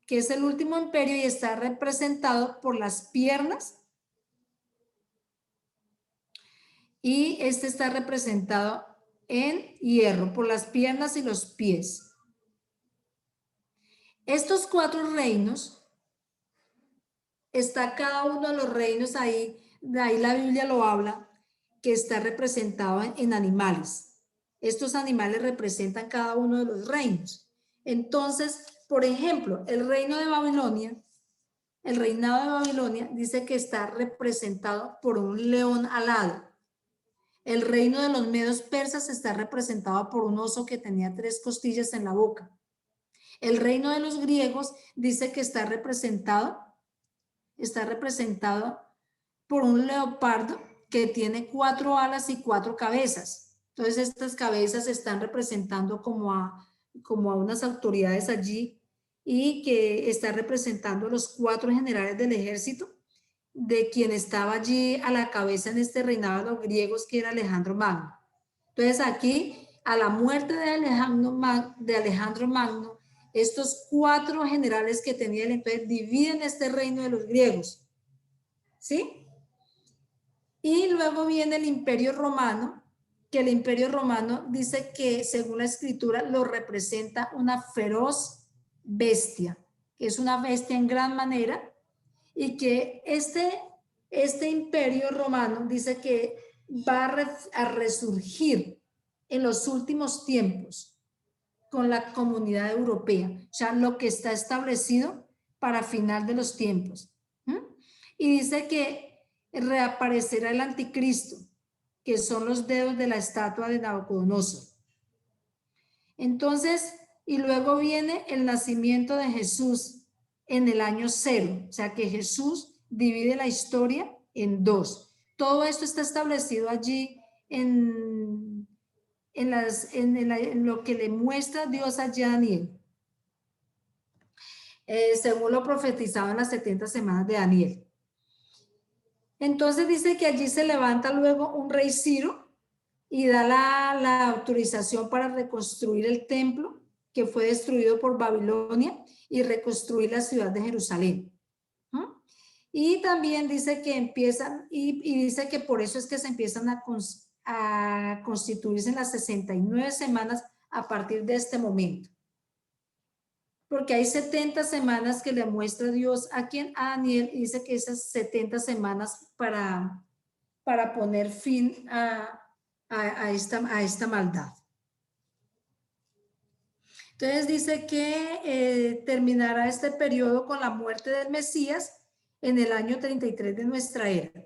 que es el último imperio y está representado por las piernas. Y este está representado en hierro, por las piernas y los pies. Estos 4 reinos, está cada uno de los reinos ahí, de ahí la Biblia lo habla, que está representado en animales. Estos animales representan cada uno de los reinos. Entonces, por ejemplo, el reino de Babilonia, el reinado de Babilonia dice que está representado por un león alado. El reino de los medos persas está representado por un oso que tenía 3 costillas en la boca. El reino de los griegos dice que está representado por un leopardo que tiene 4 alas y 4 cabezas. Entonces estas cabezas están representando como a unas autoridades allí y que está representando los 4 generales del ejército de quien estaba allí a la cabeza en este reinado de los griegos, que era Alejandro Magno. Entonces aquí, a la muerte de Alejandro Magno, estos 4 generales que tenía el imperio dividen este reino de los griegos. ¿Sí? Y luego viene el imperio romano, que el imperio romano dice que según la escritura lo representa una feroz bestia, que es una bestia en gran manera, y que este imperio romano dice que va a resurgir en los últimos tiempos con la comunidad europea, o sea, lo que está establecido para final de los tiempos. Y dice que reaparecerá el anticristo, que son los dedos de la estatua de Nabucodonosor. Entonces, y luego viene el nacimiento de Jesús en el año 0, o sea que Jesús divide la historia en 2. Todo esto está establecido allí en lo que le muestra Dios a Daniel, según lo profetizado en las 70 semanas de Daniel. Entonces dice que allí se levanta luego un rey Ciro y da la autorización para reconstruir el templo que fue destruido por Babilonia y reconstruir la ciudad de Jerusalén. Y también dice que empiezan, y dice que por eso es que se empiezan a constituirse en las 69 semanas a partir de este momento. Porque hay 70 semanas que le muestra Dios a Daniel, y dice que esas 70 semanas para poner fin a esta maldad. Entonces dice que terminará este periodo con la muerte del Mesías en el año 33 de nuestra era.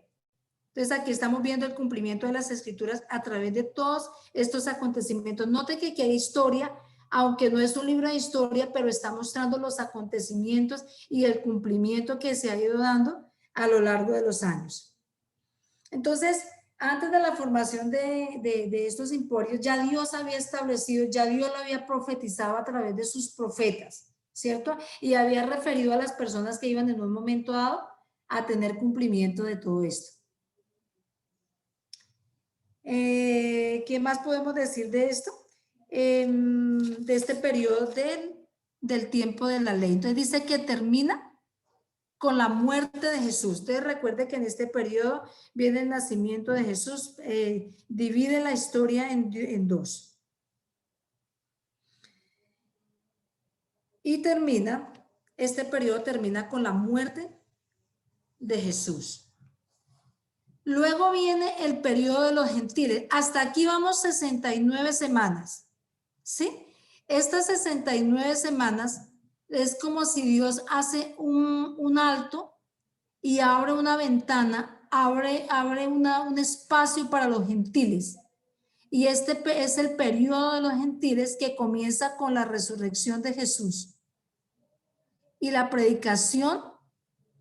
Entonces aquí estamos viendo el cumplimiento de las escrituras a través de todos estos acontecimientos. Note que aquí hay historia, aunque no es un libro de historia, pero está mostrando los acontecimientos y el cumplimiento que se ha ido dando a lo largo de los años. Entonces, antes de la formación de estos emporios, ya Dios había establecido, ya Dios lo había profetizado a través de sus profetas, ¿cierto? Y había referido a las personas que iban en un momento dado a tener cumplimiento de todo esto. ¿Qué más podemos decir de esto? De este periodo del tiempo de la ley. Entonces dice que termina con la muerte de Jesús. Ustedes recuerden que en este periodo viene el nacimiento de Jesús, divide la historia en 2. Y este periodo termina con la muerte de Jesús. Luego viene el periodo de los gentiles. Hasta aquí vamos 69 semanas, ¿sí? Estas 69 semanas es como si Dios hace un alto y abre una ventana, abre un espacio para los gentiles. Y este es el periodo de los gentiles que comienza con la resurrección de Jesús. y la predicación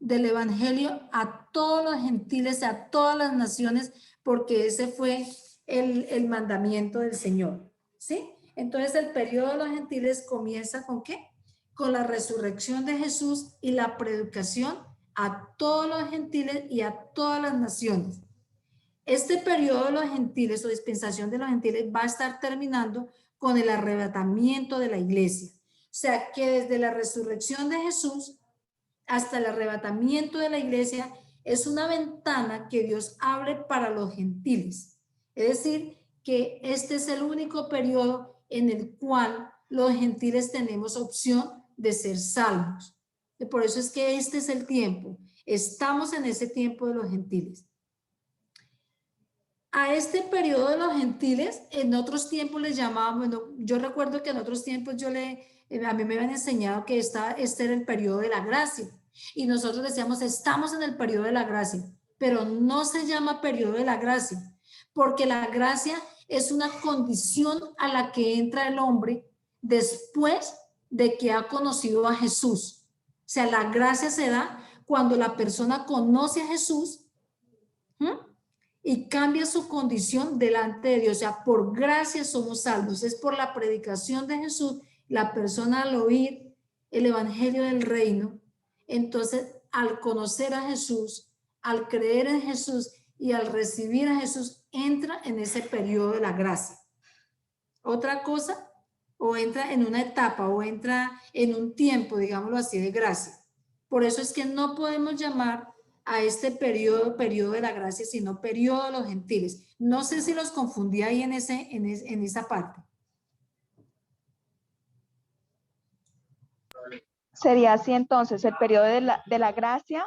del evangelio a todos los gentiles, a todas las naciones, porque ese fue el mandamiento del Señor, ¿sí? Entonces el periodo de los gentiles comienza ¿con qué? Con la resurrección de Jesús y la predicación a todos los gentiles y a todas las naciones. Este periodo de los gentiles o dispensación de los gentiles va a estar terminando con el arrebatamiento de la iglesia. O sea que desde la resurrección de Jesús hasta el arrebatamiento de la iglesia es una ventana que Dios abre para los gentiles. Es decir, que este es el único periodo en el cual los gentiles tenemos opción de ser salvos. Y por eso es que este es el tiempo. Estamos en ese tiempo de los gentiles. A este periodo de los gentiles, en otros tiempos les llamábamos, bueno, yo recuerdo que en otros tiempos a mí me habían enseñado que este era el periodo de la gracia. Y nosotros decíamos, estamos en el periodo de la gracia, pero no se llama periodo de la gracia, porque la gracia es una condición a la que entra el hombre después de que ha conocido a Jesús. O sea, la gracia se da cuando la persona conoce a Jesús y cambia su condición delante de Dios. O sea, por gracia somos salvos. Es por la predicación de Jesús, la persona al oír el evangelio del reino. Entonces, al conocer a Jesús, al creer en Jesús y al recibir a Jesús, entra en ese periodo de la gracia. Otra cosa, o entra en una etapa, o entra en un tiempo, digámoslo así, de gracia. Por eso es que no podemos llamar a este periodo de la gracia, sino periodo de los gentiles. No sé si los confundí ahí en esa parte. Sería así entonces, el periodo de la gracia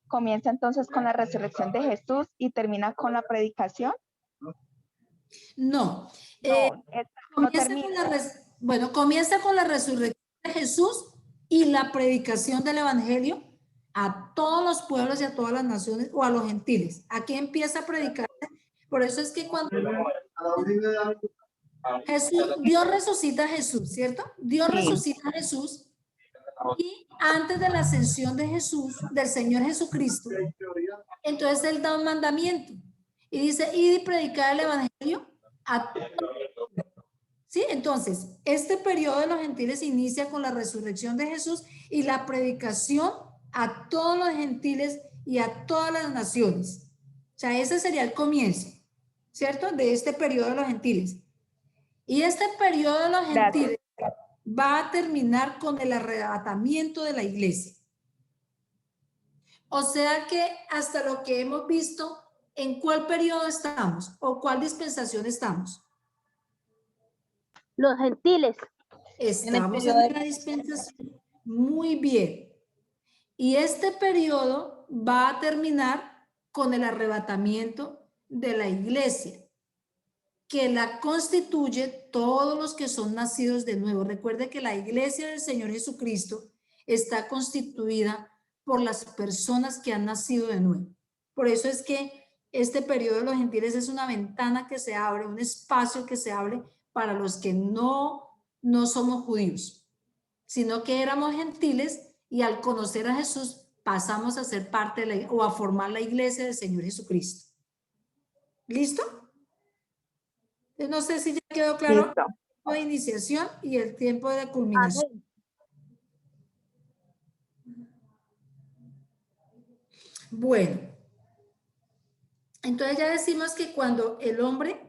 comienza entonces con la resurrección de Jesús y termina con la predicación. No, no comienza con la resurrección de Jesús y la predicación del evangelio a todos los pueblos y a todas las naciones o a los gentiles. Aquí empieza a predicar. Por eso es que cuando Dios resucita a Jesús, ¿cierto? Dios resucita a Jesús y antes de la ascensión de Jesús, del Señor Jesucristo, entonces Él da un mandamiento y dice, id y predicar el evangelio a todos. ¿Sí? Entonces, este periodo de los gentiles inicia con la resurrección de Jesús y la predicación a todos los gentiles y a todas las naciones. O sea, ese sería el comienzo, ¿cierto? De este periodo de los gentiles. Y este periodo de los gentiles va a terminar con el arrebatamiento de la iglesia. O sea que hasta lo que hemos visto, ¿en cuál periodo estamos? ¿O cuál dispensación estamos? Los gentiles. Estamos en la dispensación. Muy bien. Y este periodo va a terminar con el arrebatamiento de la iglesia, que la constituye todos los que son nacidos de nuevo. Recuerde que la iglesia del Señor Jesucristo está constituida por las personas que han nacido de nuevo. Por eso es que este periodo de los gentiles es una ventana que se abre, un espacio que se abre para los que no somos judíos, sino que éramos gentiles y al conocer a Jesús pasamos a ser parte de o a formar la iglesia del Señor Jesucristo. ¿Listo? No sé si ya quedó claro el tiempo de iniciación y el tiempo de culminación. Amén. Bueno, entonces ya decimos que cuando el hombre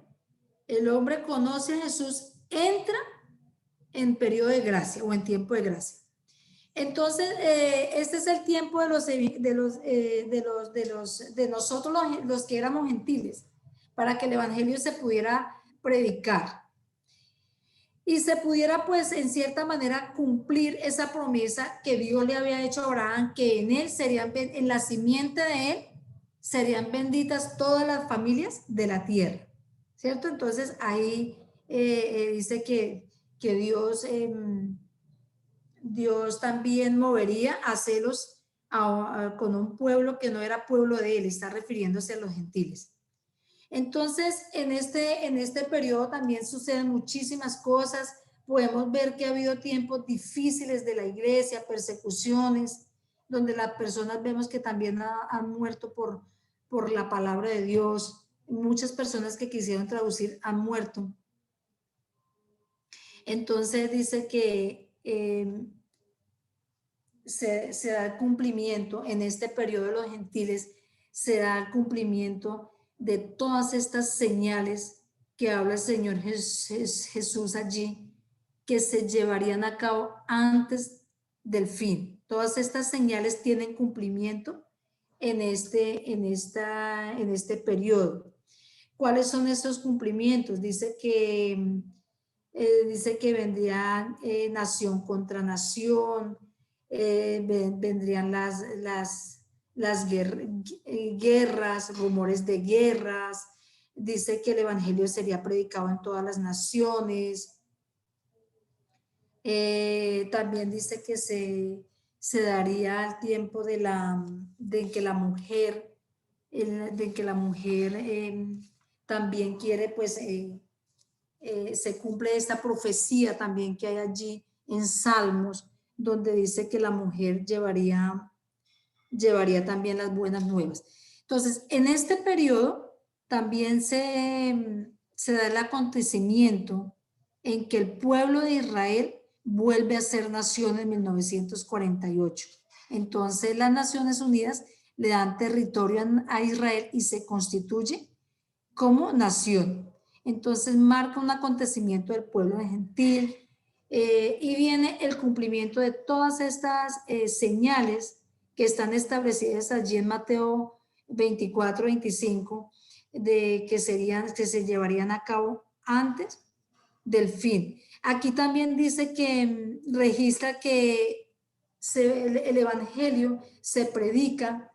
conoce a Jesús, entra en periodo de gracia o en tiempo de gracia. Entonces, este es el tiempo de nosotros los que éramos gentiles, para que el evangelio se pudiera predicar y se pudiera, pues, en cierta manera cumplir esa promesa que Dios le había hecho a Abraham, que en él en la simiente de él serían benditas todas las familias de la tierra, ¿cierto? Entonces ahí dice que Dios también movería a celos con un pueblo que no era pueblo de él, está refiriéndose a los gentiles. Entonces, en este periodo también suceden muchísimas cosas, podemos ver que ha habido tiempos difíciles de la iglesia, persecuciones, donde las personas vemos que también han muerto por la palabra de Dios. Muchas personas que quisieron traducir han muerto. Entonces dice que se da el cumplimiento en este periodo de los gentiles, se da el cumplimiento de todas estas señales que habla el Señor Jesús allí, que se llevarían a cabo antes del fin. Todas estas señales tienen cumplimiento en este periodo. ¿Cuáles son esos cumplimientos? Dice que vendrían nación contra nación, vendrían las guerras, rumores de guerras. Dice que el evangelio sería predicado en todas las naciones. También dice que se daría el tiempo de que la mujer también quiere, pues, se cumple esta profecía también que hay allí en Salmos, donde dice que la mujer llevaría también las buenas nuevas. Entonces, en este periodo también se da el acontecimiento en que el pueblo de Israel vuelve a ser nación en 1948. Entonces, las Naciones Unidas le dan territorio a Israel y se constituye como nación. Entonces marca un acontecimiento del pueblo gentil y viene el cumplimiento de todas estas señales que están establecidas allí en Mateo 24, 25, que se llevarían a cabo antes del fin. Aquí también dice que registra que el evangelio se predica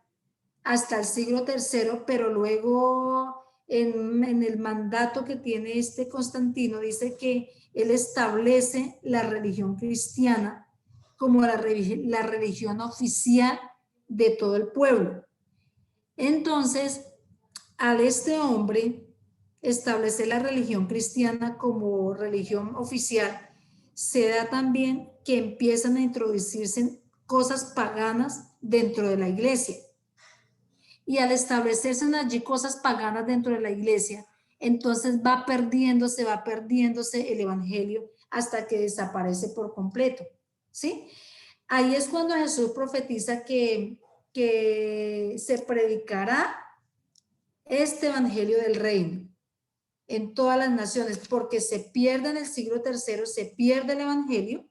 hasta el siglo III, pero luego en el mandato que tiene Constantino dice que él establece la religión cristiana como la religión oficial de todo el pueblo. Entonces, al hombre establecer la religión cristiana como religión oficial, se da también que empiezan a introducirse cosas paganas dentro de la iglesia. Y al establecerse allí cosas paganas dentro de la iglesia, entonces va perdiéndose el evangelio hasta que desaparece por completo, ¿sí? Ahí es cuando Jesús profetiza que se predicará este evangelio del reino en todas las naciones, porque se pierde en el siglo III, se pierde el evangelio,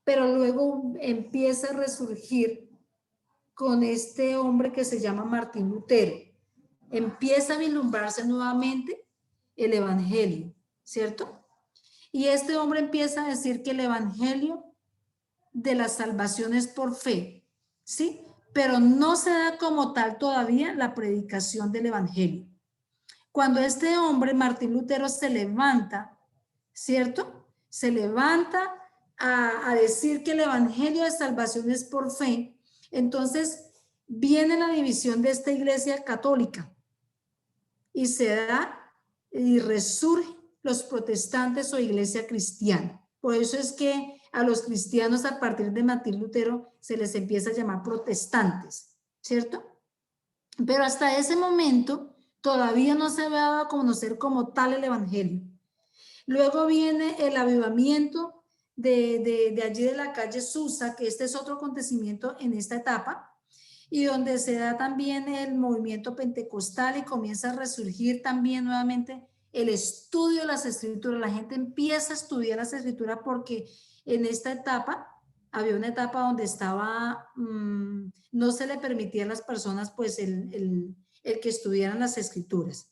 pero luego empieza a resurgir con este hombre que se llama Martín Lutero. Empieza a vislumbrarse nuevamente el evangelio, ¿cierto? Y este hombre empieza a decir que el evangelio de la salvación es por fe, ¿sí? Pero no se da como tal todavía la predicación del evangelio. Cuando este hombre, Martín Lutero, se levanta, ¿cierto? Se levanta a decir que el evangelio de salvación es por fe. Entonces viene la división de esta iglesia católica y se da y resurgen los protestantes o iglesia cristiana. Por eso es que a los cristianos a partir de Martín Lutero se les empieza a llamar protestantes, ¿cierto? Pero hasta ese momento todavía no se había dado a conocer como tal el evangelio. Luego viene el avivamiento de allí de la calle Susa, que este es otro acontecimiento en esta etapa, y donde se da también el movimiento pentecostal y comienza a resurgir también nuevamente el estudio de las escrituras. La gente empieza a estudiar las escrituras porque en esta etapa había una etapa donde estaba, no se le permitía a las personas pues el que estudiaran las escrituras,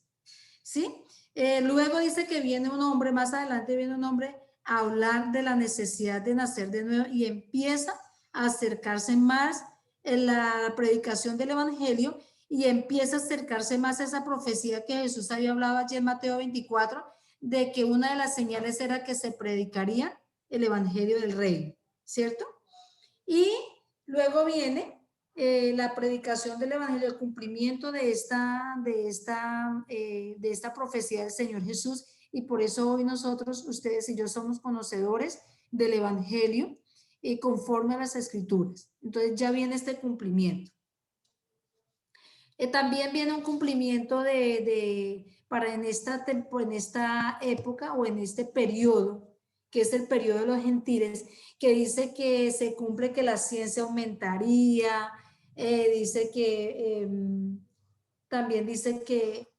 ¿sí? Luego dice que viene un hombre, más adelante viene un hombre a hablar de la necesidad de nacer de nuevo y empieza a acercarse más en la predicación del evangelio y empieza a acercarse más a esa profecía que Jesús había hablado allí en Mateo 24, de que una de las señales era que se predicaría el evangelio del reino, ¿cierto? Y luego viene la predicación del evangelio, el cumplimiento de esta profecía del Señor Jesús y por eso hoy nosotros, ustedes y yo somos conocedores del Evangelio conforme a las Escrituras. Entonces ya viene este cumplimiento. También viene un cumplimiento para en esta época o en este periodo, que es el periodo de los gentiles, que dice que se cumple que la ciencia aumentaría, dice que también dice que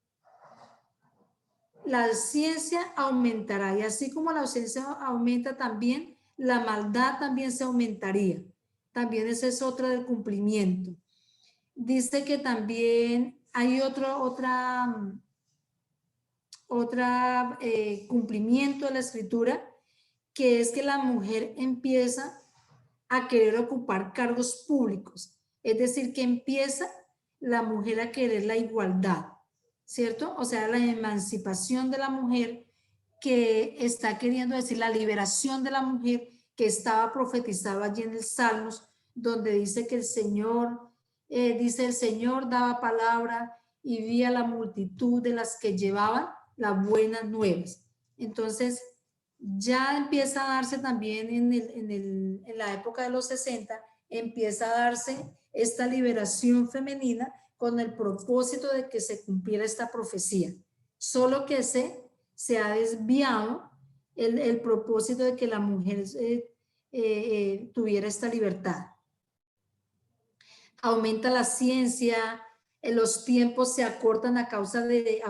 la ciencia aumentará, y así como la ciencia aumenta también, la maldad también se aumentaría. También ese es otro del cumplimiento. Dice que también hay otro cumplimiento de la Escritura, que es que la mujer empieza a querer ocupar cargos públicos. Es decir, que empieza la mujer a querer la igualdad, ¿cierto? O sea, la emancipación de la mujer, que está queriendo decir la liberación de la mujer, que estaba profetizado allí en el Salmos, donde dice que el Señor, el Señor daba palabra y vi a la multitud de las que llevaban las buenas nuevas. Entonces, ya empieza a darse también en la época de los 60, empieza a darse esta liberación femenina con el propósito de que se cumpliera esta profecía. Solo que se ha desviado el propósito de que la mujer tuviera esta libertad. Aumenta la ciencia, los tiempos se acortan a causa del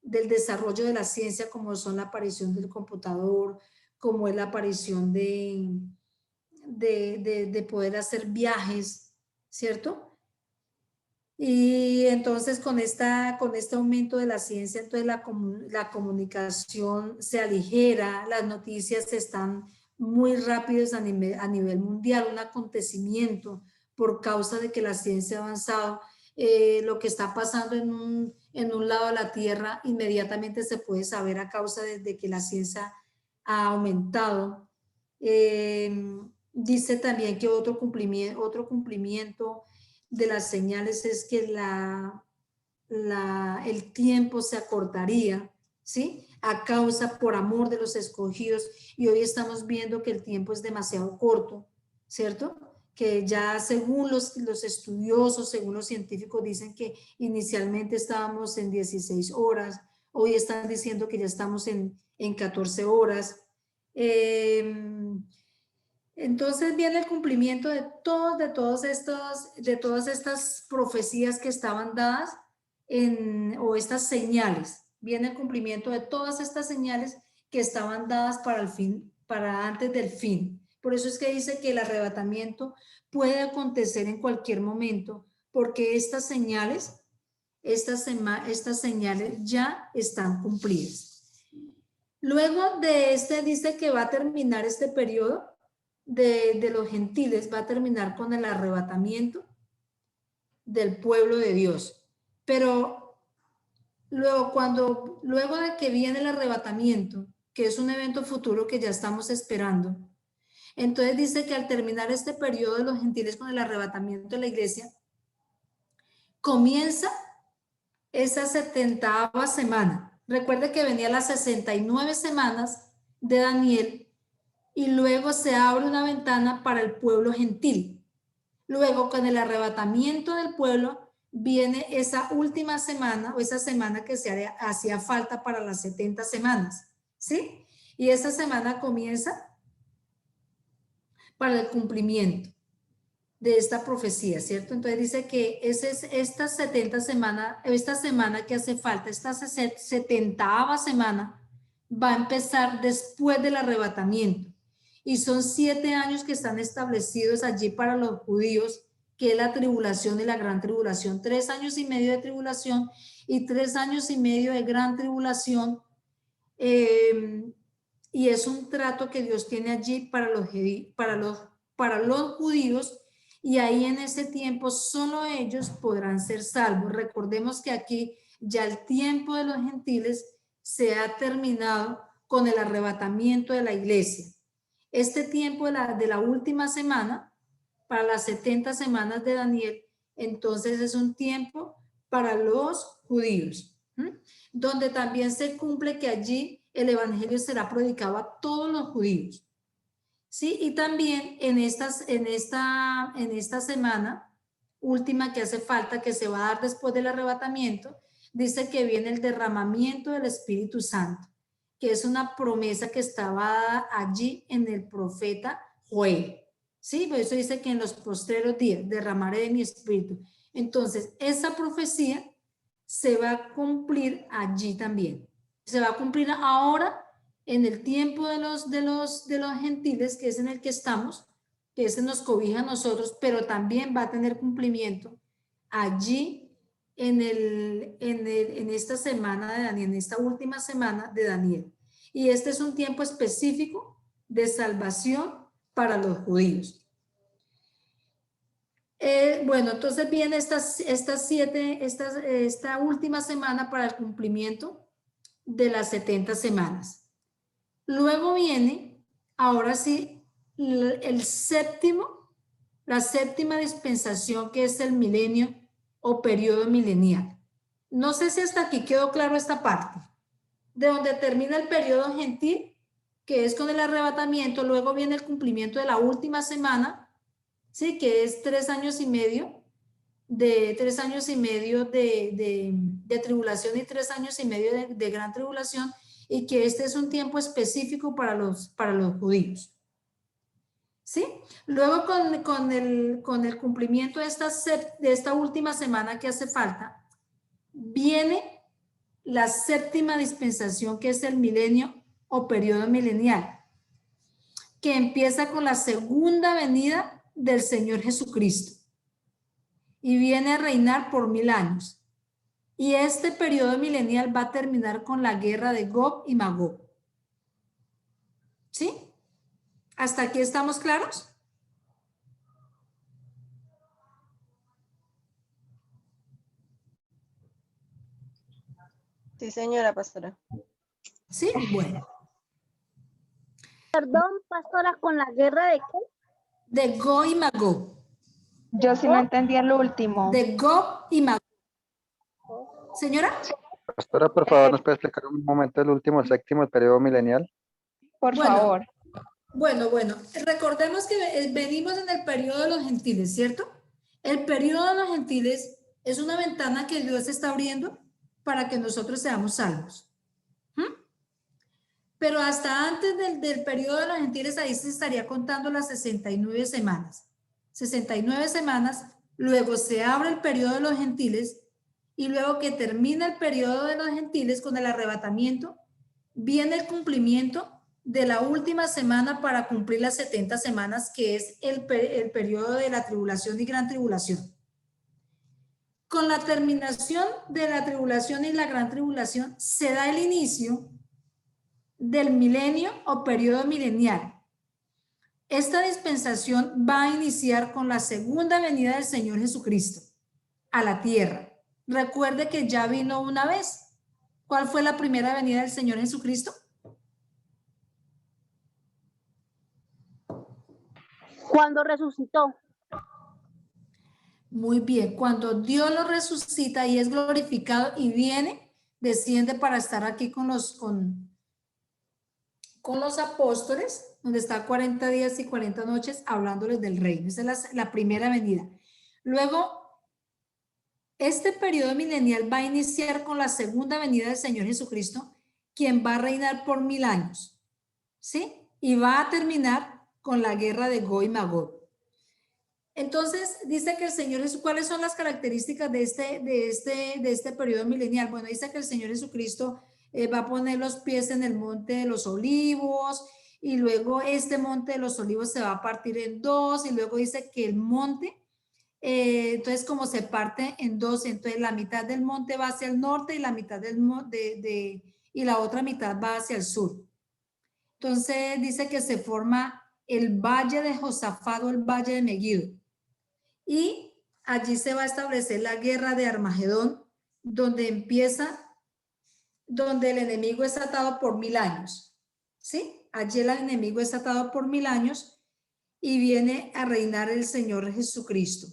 desarrollo de la ciencia, como son la aparición del computador, como es la aparición de poder hacer viajes, ¿cierto? Y entonces con este aumento de la ciencia, entonces la comunicación se aligera, las noticias están muy rápidas a nivel mundial, un acontecimiento por causa de que la ciencia ha avanzado. Lo que está pasando en un lado de la Tierra inmediatamente se puede saber a causa de que la ciencia ha aumentado. Dice también que otro cumplimiento de las señales es que el tiempo se acortaría, ¿sí? A causa, por amor de los escogidos, y hoy estamos viendo que el tiempo es demasiado corto, ¿cierto? Que ya según los estudiosos, según los científicos, dicen que inicialmente estábamos en 16 horas, hoy están diciendo que ya estamos en 14 horas. Entonces viene el cumplimiento de todas estas profecías que estaban dadas o estas señales. Viene el cumplimiento de todas estas señales que estaban dadas para antes del fin. Por eso es que dice que el arrebatamiento puede acontecer en cualquier momento, porque estas señales ya están cumplidas. Luego de dice que va a terminar este periodo de los gentiles, va a terminar con el arrebatamiento del pueblo de Dios. Pero luego de que viene el arrebatamiento, que es un evento futuro que ya estamos esperando, entonces dice que al terminar este periodo de los gentiles con el arrebatamiento de la iglesia, comienza esa 70ª semana. Recuerde que venía las 69 semanas de Daniel, y luego se abre una ventana para el pueblo gentil. Luego, con el arrebatamiento del pueblo, viene esa última semana, o esa semana que hacía falta para las 70 semanas, ¿sí? Y esa semana comienza para el cumplimiento de esta profecía, ¿cierto? Entonces dice que esta semana que hace falta, esta 70ª semana, va a empezar después del arrebatamiento. Y son 7 años que están establecidos allí para los judíos, que es la tribulación y la gran tribulación. 3 años y medio de tribulación y 3 años y medio de gran tribulación. Y es un trato que Dios tiene allí para los judíos, y ahí en ese tiempo solo ellos podrán ser salvos. Recordemos que aquí ya el tiempo de los gentiles se ha terminado con el arrebatamiento de la iglesia. Este tiempo de la última semana, para las 70 semanas de Daniel, Entonces es un tiempo para los judíos, donde también se cumple que allí el evangelio será predicado a todos los judíos. Sí, y también en esta semana última que hace falta, que se va a dar después del arrebatamiento, dice que viene el derramamiento del Espíritu Santo, que es una promesa que estaba dada allí en el profeta Joel. Sí, por eso dice que en los postreros días derramaré de mi espíritu. Entonces, esa profecía se va a cumplir allí también. Se va a cumplir ahora en el tiempo de los gentiles, que es en el que estamos, que ese nos cobija a nosotros, pero también va a tener cumplimiento allí en esta semana de Daniel, en esta última semana de Daniel. Y este es un tiempo específico de salvación para los judíos. Bueno, entonces viene esta última semana para el cumplimiento de las 70 semanas. Luego viene, ahora sí, la séptima dispensación, que es el milenio o periodo milenial. No sé si hasta aquí quedó claro esta parte, de donde termina el periodo gentil, que es con el arrebatamiento. Luego viene el cumplimiento de la última semana, sí, que es 3 años y medio de tribulación y 3 años y medio de gran tribulación, y que este es un tiempo específico para los judíos. ¿Sí? Luego con el cumplimiento de esta última semana que hace falta, viene la séptima dispensación, que es el milenio o periodo milenial, que empieza con la segunda venida del Señor Jesucristo y viene a reinar por 1000 años. Y este periodo milenial va a terminar con la guerra de Gog y Magog. ¿Sí? ¿Hasta aquí estamos claros? Sí, señora pastora. Sí, bueno. Perdón, pastora, ¿con la guerra de qué? De Gog y Magog. Yo sí no entendí el último. De Gog y Magog. Señora. Pastora, por favor, ¿nos puede explicar un momento el último, el séptimo, el periodo milenial? Por favor. Bueno, recordemos que venimos en el periodo de los gentiles, ¿cierto? El periodo de los gentiles es una ventana que Dios está abriendo para que nosotros seamos salvos. Pero hasta antes del periodo de los gentiles, ahí se estaría contando las 69 semanas. 69 semanas, luego se abre el periodo de los gentiles, y luego que termina el periodo de los gentiles con el arrebatamiento, viene el cumplimiento de la última semana para cumplir las 70 semanas, que es el periodo de la tribulación y gran tribulación. Con la terminación de la tribulación y la gran tribulación, se da el inicio del milenio o periodo milenial. Esta dispensación va a iniciar con la segunda venida del Señor Jesucristo a la tierra. Recuerde que ya vino una vez. ¿Cuál fue la primera venida del Señor Jesucristo? Cuando resucitó. Muy bien, cuando Dios lo resucita y es glorificado y viene, desciende para estar aquí con los apóstoles, donde está 40 días y 40 noches hablándoles del reino. Esa es la primera venida. Luego, este periodo milenial va a iniciar con la segunda venida del Señor Jesucristo, quien va a reinar por 1000 años, ¿sí? Y va a terminar con la guerra de Gog y Magog. Entonces, dice que el Señor Jesucristo, ¿cuáles son las características de este periodo milenial? Bueno, dice que el Señor Jesucristo va a poner los pies en el monte de los olivos, y luego este monte de los olivos se va a partir en dos, y luego dice que el monte, entonces como se parte en dos, entonces la mitad del monte va hacia el norte y la mitad y la otra mitad va hacia el sur. Entonces dice que se forma el valle de Josafat o el valle de Megiddo, y allí se va a establecer la guerra de Armagedón, donde el enemigo es atado por 1000 años, ¿sí? Allí el enemigo es atado por 1000 años y viene a reinar el Señor Jesucristo.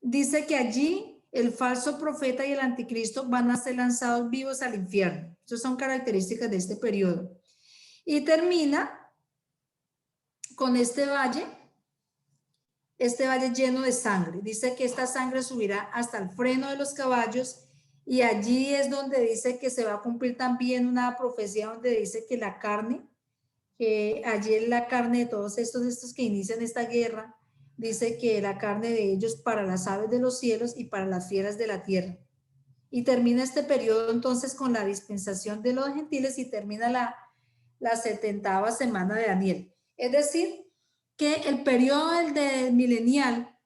dice que allí el falso profeta y el anticristo van a ser lanzados vivos al infierno. Esas son características de este periodo. Y termina con este valle lleno de sangre. Dice que esta sangre subirá hasta el freno de los caballos, y allí es donde dice que se va a cumplir también una profecía donde dice que la carne, que allí es la carne de todos estos que inician esta guerra, dice que la carne de ellos para las aves de los cielos y para las fieras de la tierra. Y termina este periodo entonces con la dispensación de los gentiles y termina la 70ª semana de Daniel. Es decir, que el periodo del milenial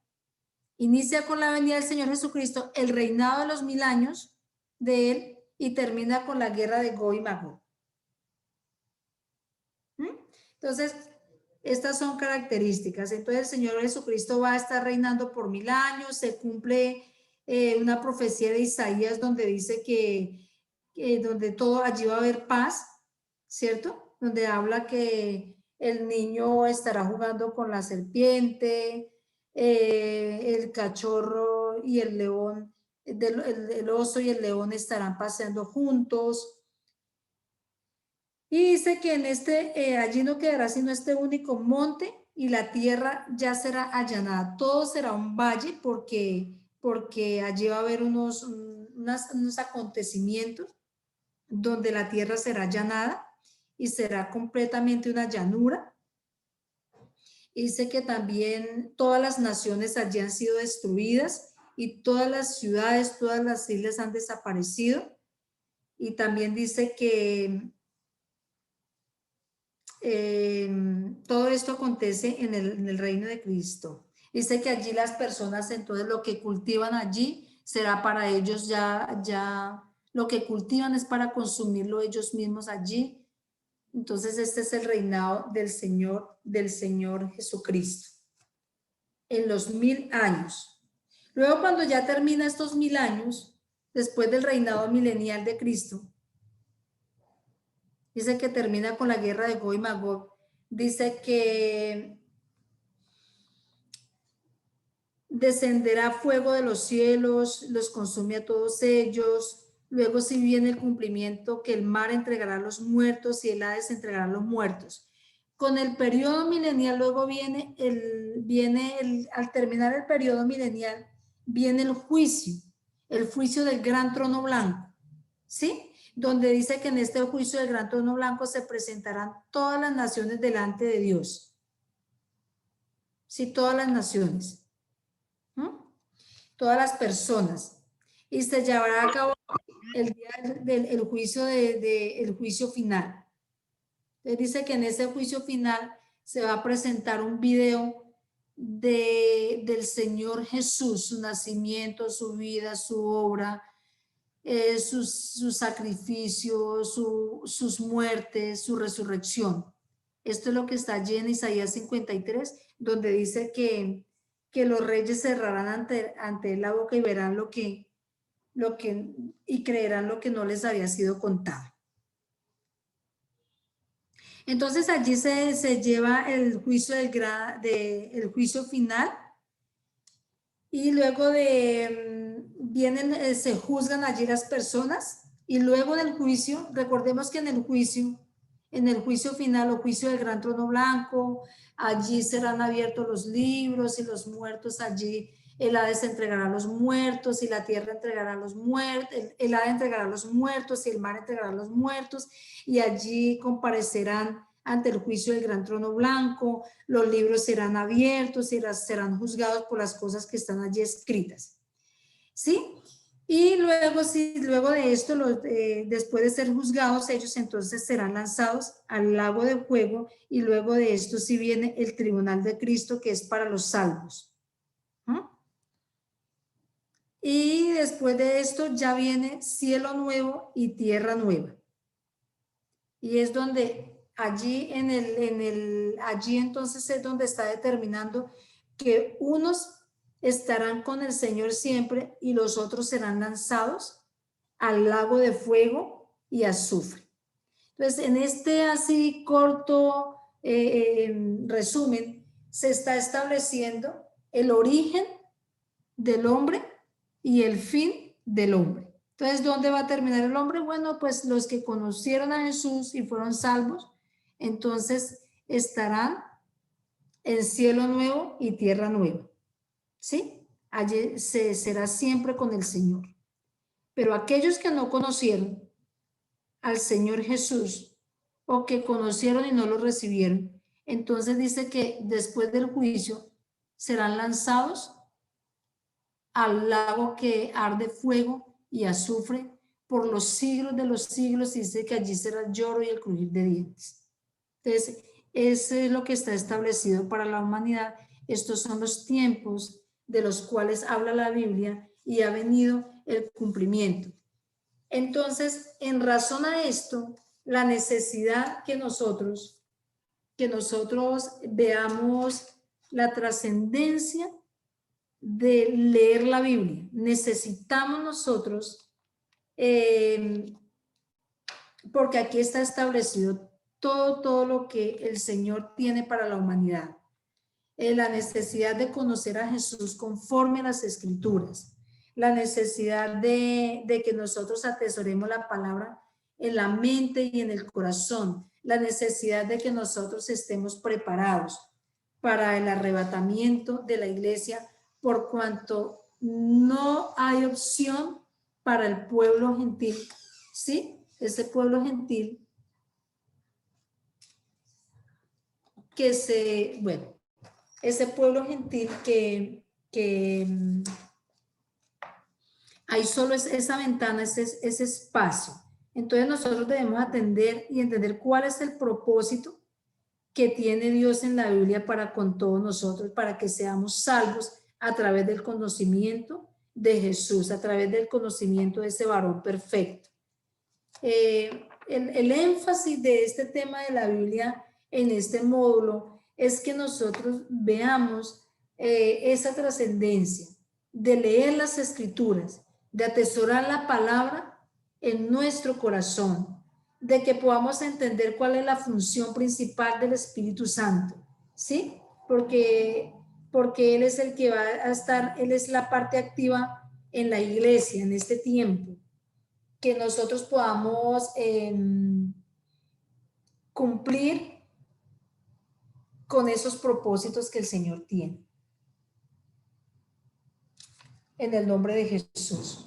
inicia con la venida del Señor Jesucristo, el reinado de los 1000 años de él, y termina con la guerra de Gog y Magog. Entonces, estas son características. Entonces, el Señor Jesucristo va a estar reinando por 1000 años. Se cumple una profecía de Isaías donde dice que donde todo allí va a haber paz, ¿cierto? Donde habla que el niño estará jugando con la serpiente, el cachorro y el león, el oso y el león estarán paseando juntos. Y dice que en allí no quedará sino este único monte, y la tierra ya será allanada. Todo será un valle porque allí va a haber unos acontecimientos donde la tierra será allanada y será completamente una llanura. Dice que también todas las naciones allí han sido destruidas y todas las ciudades, todas las islas han desaparecido. Y también dice que todo esto acontece en el reino de Cristo. Dice que allí las personas, entonces lo que cultivan allí será para ellos ya lo que cultivan es para consumirlo ellos mismos allí. Entonces este es el reinado del Señor Jesucristo en los 1000 años. Luego, cuando ya termina estos 1000 años, después del reinado milenial de Cristo, dice que termina con la guerra de Gog y Magog. Dice que descenderá fuego de los cielos, los consume a todos ellos. Luego sí viene el cumplimiento que el mar entregará a los muertos y el Hades entregará a los muertos. Con el periodo milenial luego viene al terminar el periodo milenial, viene el juicio del gran trono blanco, ¿sí? Donde dice que en este juicio del gran trono blanco se presentarán todas las naciones delante de Dios. Sí, todas las naciones. Todas las personas. Y se llevará a cabo el día del juicio, el juicio final. Entonces dice que en ese juicio final se va a presentar un video del Señor Jesús, su nacimiento, su vida, su obra, sus sacrificios, sus muertes, su resurrección. Esto es lo que está allí en Isaías 53, donde dice que los reyes cerrarán ante la boca y verán y creerán lo que no les había sido contado. Entonces allí se lleva el juicio el juicio final, y luego se juzgan allí las personas, y luego del juicio, recordemos que en el juicio final o juicio del gran trono blanco, allí serán abiertos los libros y los muertos allí, el Hades entregará a los muertos y la tierra entregará a los muertos, el Hades entregará a los muertos y el mar entregará a los muertos, y allí comparecerán ante el juicio del gran trono blanco, los libros serán abiertos y serán juzgados por las cosas que están allí escritas. ¿Sí? Y luego de esto, después de ser juzgados, ellos entonces serán lanzados al lago de fuego, y luego de esto sí viene el tribunal de Cristo, que es para los salvos. Y después de esto ya viene cielo nuevo y tierra nueva. Y es donde allí allí entonces es donde está determinando que unos estarán con el Señor siempre y los otros serán lanzados al lago de fuego y azufre. Entonces, en este así corto resumen, se está estableciendo el origen del hombre y el fin del hombre. Entonces, ¿dónde va a terminar el hombre? Bueno, pues los que conocieron a Jesús y fueron salvos, entonces estarán en cielo nuevo y tierra nueva. ¿Sí? Allí se será siempre con el Señor. Pero aquellos que no conocieron al Señor Jesús o que conocieron y no lo recibieron, entonces dice que después del juicio serán lanzados al lago que arde fuego y azufre por los siglos de los siglos, y dice que allí será el lloro y el crujir de dientes. Entonces, eso es lo que está establecido para la humanidad. Estos son los tiempos de los cuales habla la Biblia y ha venido el cumplimiento. Entonces, en razón a esto, la necesidad que nosotros veamos la trascendencia de leer la Biblia. Necesitamos nosotros, porque aquí está establecido todo lo que el Señor tiene para la humanidad. La necesidad de conocer a Jesús conforme a las Escrituras. La necesidad de que nosotros atesoremos la palabra en la mente y en el corazón. La necesidad de que nosotros estemos preparados para el arrebatamiento de la iglesia, por cuanto no hay opción para el pueblo gentil. ¿Sí? Ese pueblo gentil ese pueblo gentil que hay solo esa ventana, ese espacio. Entonces nosotros debemos atender y entender cuál es el propósito que tiene Dios en la Biblia para con todos nosotros, para que seamos salvos a través del conocimiento de Jesús, a través del conocimiento de ese varón perfecto. El énfasis de este tema de la Biblia en este módulo es que nosotros veamos esa trascendencia de leer las Escrituras, de atesorar la palabra en nuestro corazón, de que podamos entender cuál es la función principal del Espíritu Santo, ¿sí? Porque Él es el que va a estar, Él es la parte activa en la iglesia en este tiempo, que nosotros podamos cumplir con esos propósitos que el Señor tiene. En el nombre de Jesús.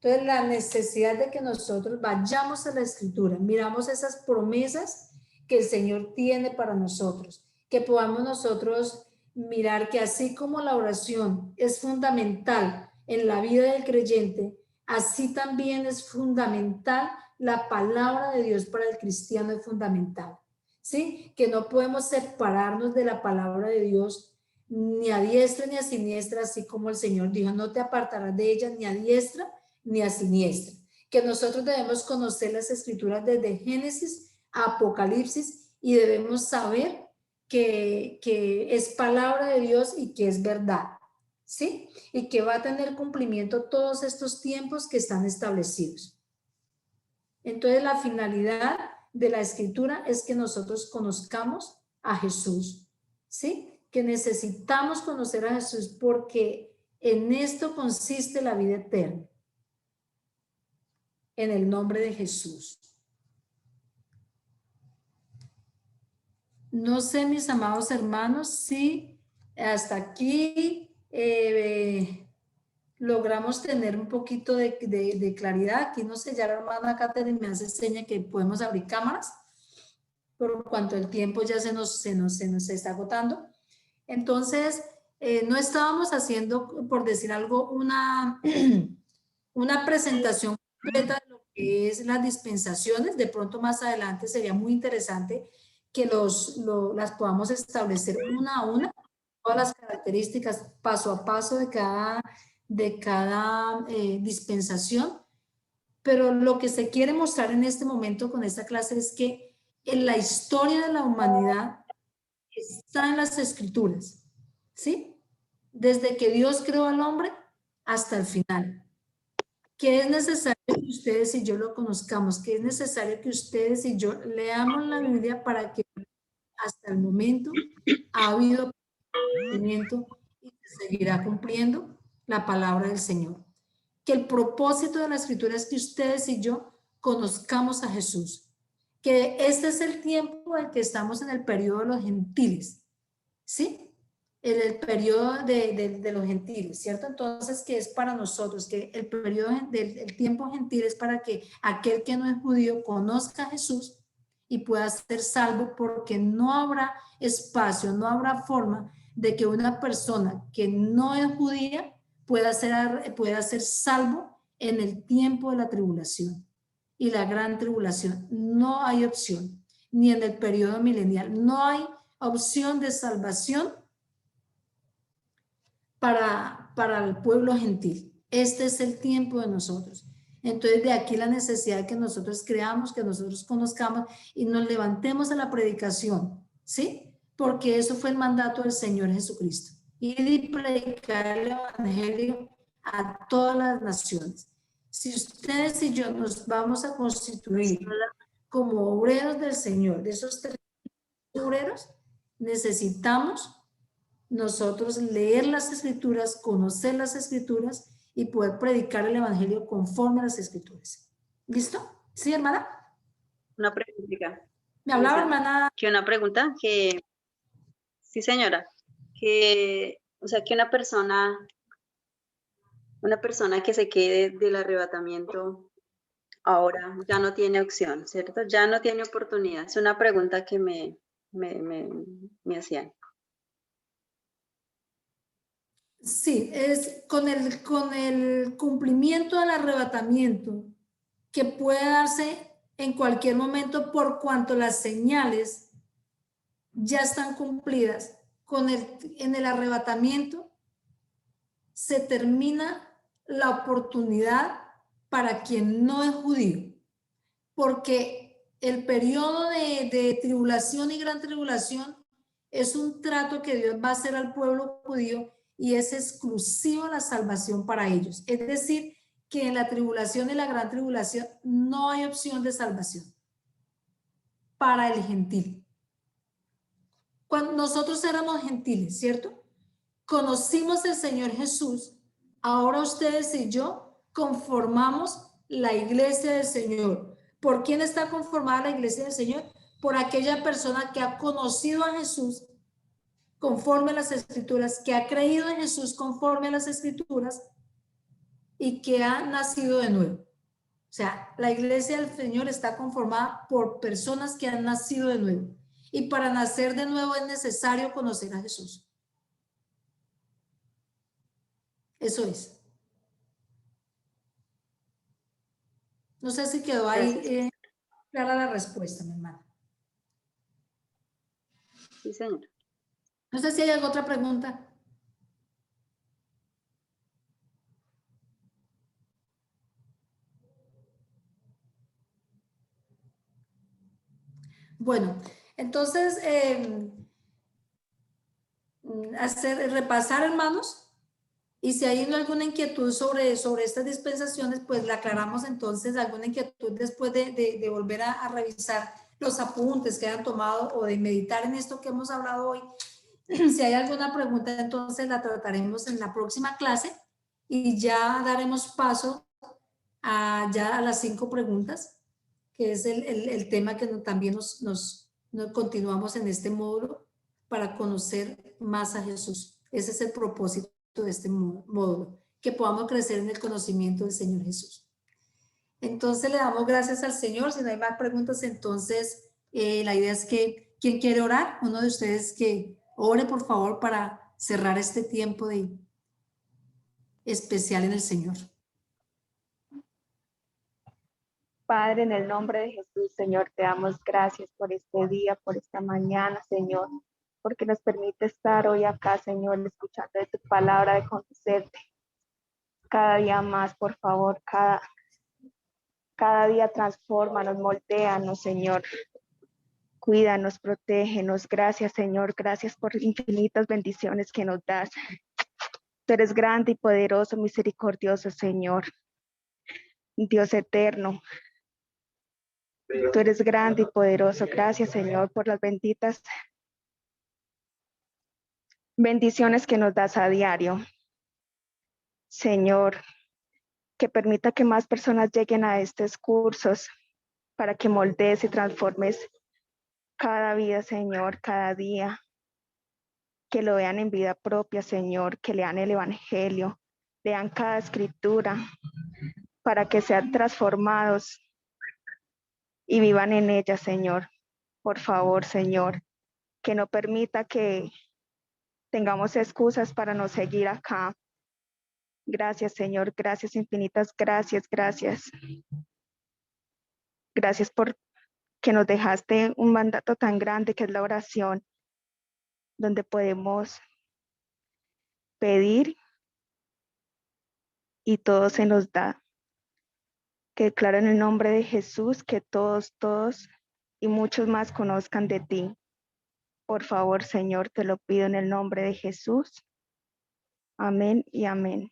Entonces, la necesidad de que nosotros vayamos a la Escritura, miramos esas promesas que el Señor tiene para nosotros, que podamos nosotros mirar que así como la oración es fundamental en la vida del creyente, así también es fundamental la palabra de Dios para el cristiano, es fundamental. ¿Sí? Que no podemos separarnos de la palabra de Dios ni a diestra ni a siniestra, así como el Señor dijo, no te apartarás de ella ni a diestra ni a siniestra. Que nosotros debemos conocer las Escrituras desde Génesis a Apocalipsis y debemos saber que es palabra de Dios y que es verdad, ¿sí? Y que va a tener cumplimiento todos estos tiempos que están establecidos. Entonces, la finalidad de la Escritura es que nosotros conozcamos a Jesús, ¿sí? Que necesitamos conocer a Jesús porque en esto consiste la vida eterna. En el nombre de Jesús. No sé, mis amados hermanos, si hasta aquí logramos tener un poquito de claridad. Aquí no sé, ya la hermana Catherine me hace seña que podemos abrir cámaras, por cuanto el tiempo ya se nos está agotando. Entonces, no estábamos haciendo, por decir algo, una presentación completa de lo que es las dispensaciones. De pronto más adelante sería muy interesante que las podamos establecer una a una, todas las características paso a paso de cada dispensación. Pero lo que se quiere mostrar en este momento con esta clase es que en la historia de la humanidad está en las Escrituras, ¿sí? Desde que Dios creó al hombre hasta el final. Que es necesario que ustedes y yo lo conozcamos, que es necesario que ustedes y yo leamos la Biblia para que hasta el momento ha habido cumplimiento y se seguirá cumpliendo la palabra del Señor. Que el propósito de la Escritura es que ustedes y yo conozcamos a Jesús. Que este es el tiempo en que estamos en el periodo de los gentiles, ¿sí? En el periodo de los gentiles, ¿cierto? Entonces, que es para nosotros, que el periodo del tiempo gentil es para que aquel que no es judío conozca a Jesús y pueda ser salvo, porque no habrá espacio, no habrá forma de que una persona que no es judía pueda ser salvo en el tiempo de la tribulación y la gran tribulación. No hay opción, ni en el periodo milenial, no hay opción de salvación para el pueblo gentil. Este es el tiempo de nosotros. Entonces, de aquí la necesidad de que nosotros creamos, que nosotros conozcamos y nos levantemos a la predicación, ¿sí? Porque eso fue el mandato del Señor Jesucristo. Y predicar el evangelio a todas las naciones. Si ustedes y yo nos vamos a constituir como obreros del Señor, de esos 3 obreros, necesitamos nosotros leer las Escrituras, conocer las Escrituras y poder predicar el evangelio conforme a las Escrituras. ¿Listo? ¿Sí, hermana? Una pregunta. ¿Me hablaba, hermana? Que una pregunta que, sí, señora, que, o sea, que una persona que se quede del arrebatamiento ahora ya no tiene opción, ¿cierto? Ya no tiene oportunidad. Es una pregunta que me hacían. Sí, es con el cumplimiento del arrebatamiento que puede darse en cualquier momento por cuanto las señales ya están cumplidas. En el arrebatamiento se termina la oportunidad para quien no es judío, porque el periodo de tribulación y gran tribulación es un trato que Dios va a hacer al pueblo judío y es exclusiva la salvación para ellos. Es decir, que en la tribulación y la gran tribulación no hay opción de salvación para el gentil. Cuando nosotros éramos gentiles, ¿cierto? Conocimos al Señor Jesús, ahora ustedes y yo conformamos la iglesia del Señor. ¿Por quién está conformada la iglesia del Señor? Por aquella persona que ha conocido a Jesús conforme a las Escrituras, que ha creído en Jesús conforme a las Escrituras y que ha nacido de nuevo. O sea, la iglesia del Señor está conformada por personas que han nacido de nuevo. Y para nacer de nuevo es necesario conocer a Jesús. Eso es. No sé si quedó ahí clara la respuesta, mi hermana. Sí, señora. No sé si hay alguna otra pregunta. Bueno, entonces, repasar, hermanos, y si hay alguna inquietud sobre estas dispensaciones, pues la aclaramos entonces, alguna inquietud después de volver a revisar los apuntes que hayan tomado o de meditar en esto que hemos hablado hoy. Si hay alguna pregunta, entonces la trataremos en la próxima clase y ya daremos paso ya a las 5 preguntas, que es el tema que también nos continuamos en este módulo para conocer más a Jesús. Ese es el propósito de este módulo, que podamos crecer en el conocimiento del Señor Jesús. Entonces le damos gracias al Señor. Si no hay más preguntas, entonces la idea es que, ¿quién quiere orar? Uno de ustedes que ore, por favor, para cerrar este tiempo especial en el Señor. Padre, en el nombre de Jesús, Señor, te damos gracias por este día, por esta mañana, Señor, porque nos permite estar hoy acá, Señor, escuchando de tu palabra, de conocerte. Cada día más, por favor, cada día transfórmanos, moldéanos, Señor. Cuídanos, protégenos. Gracias, Señor. Gracias por infinitas bendiciones que nos das. Tú eres grande y poderoso, misericordioso, Señor. Dios eterno. Tú eres grande y poderoso. Gracias, Señor, por las benditas bendiciones que nos das a diario. Señor, que permita que más personas lleguen a estos cursos para que moldees y transformes cada vida, Señor, cada día. Que lo vean en vida propia, Señor, que lean el Evangelio, lean cada escritura para que sean transformados y vivan en ella, Señor. Por favor, Señor, que no permita que tengamos excusas para no seguir acá. Gracias, Señor, gracias infinitas, gracias, gracias. Gracias por que nos dejaste un mandato tan grande que es la oración, donde podemos pedir y todo se nos da. Que declaro en el nombre de Jesús que todos y muchos más conozcan de ti. Por favor, Señor, te lo pido en el nombre de Jesús. Amén y amén.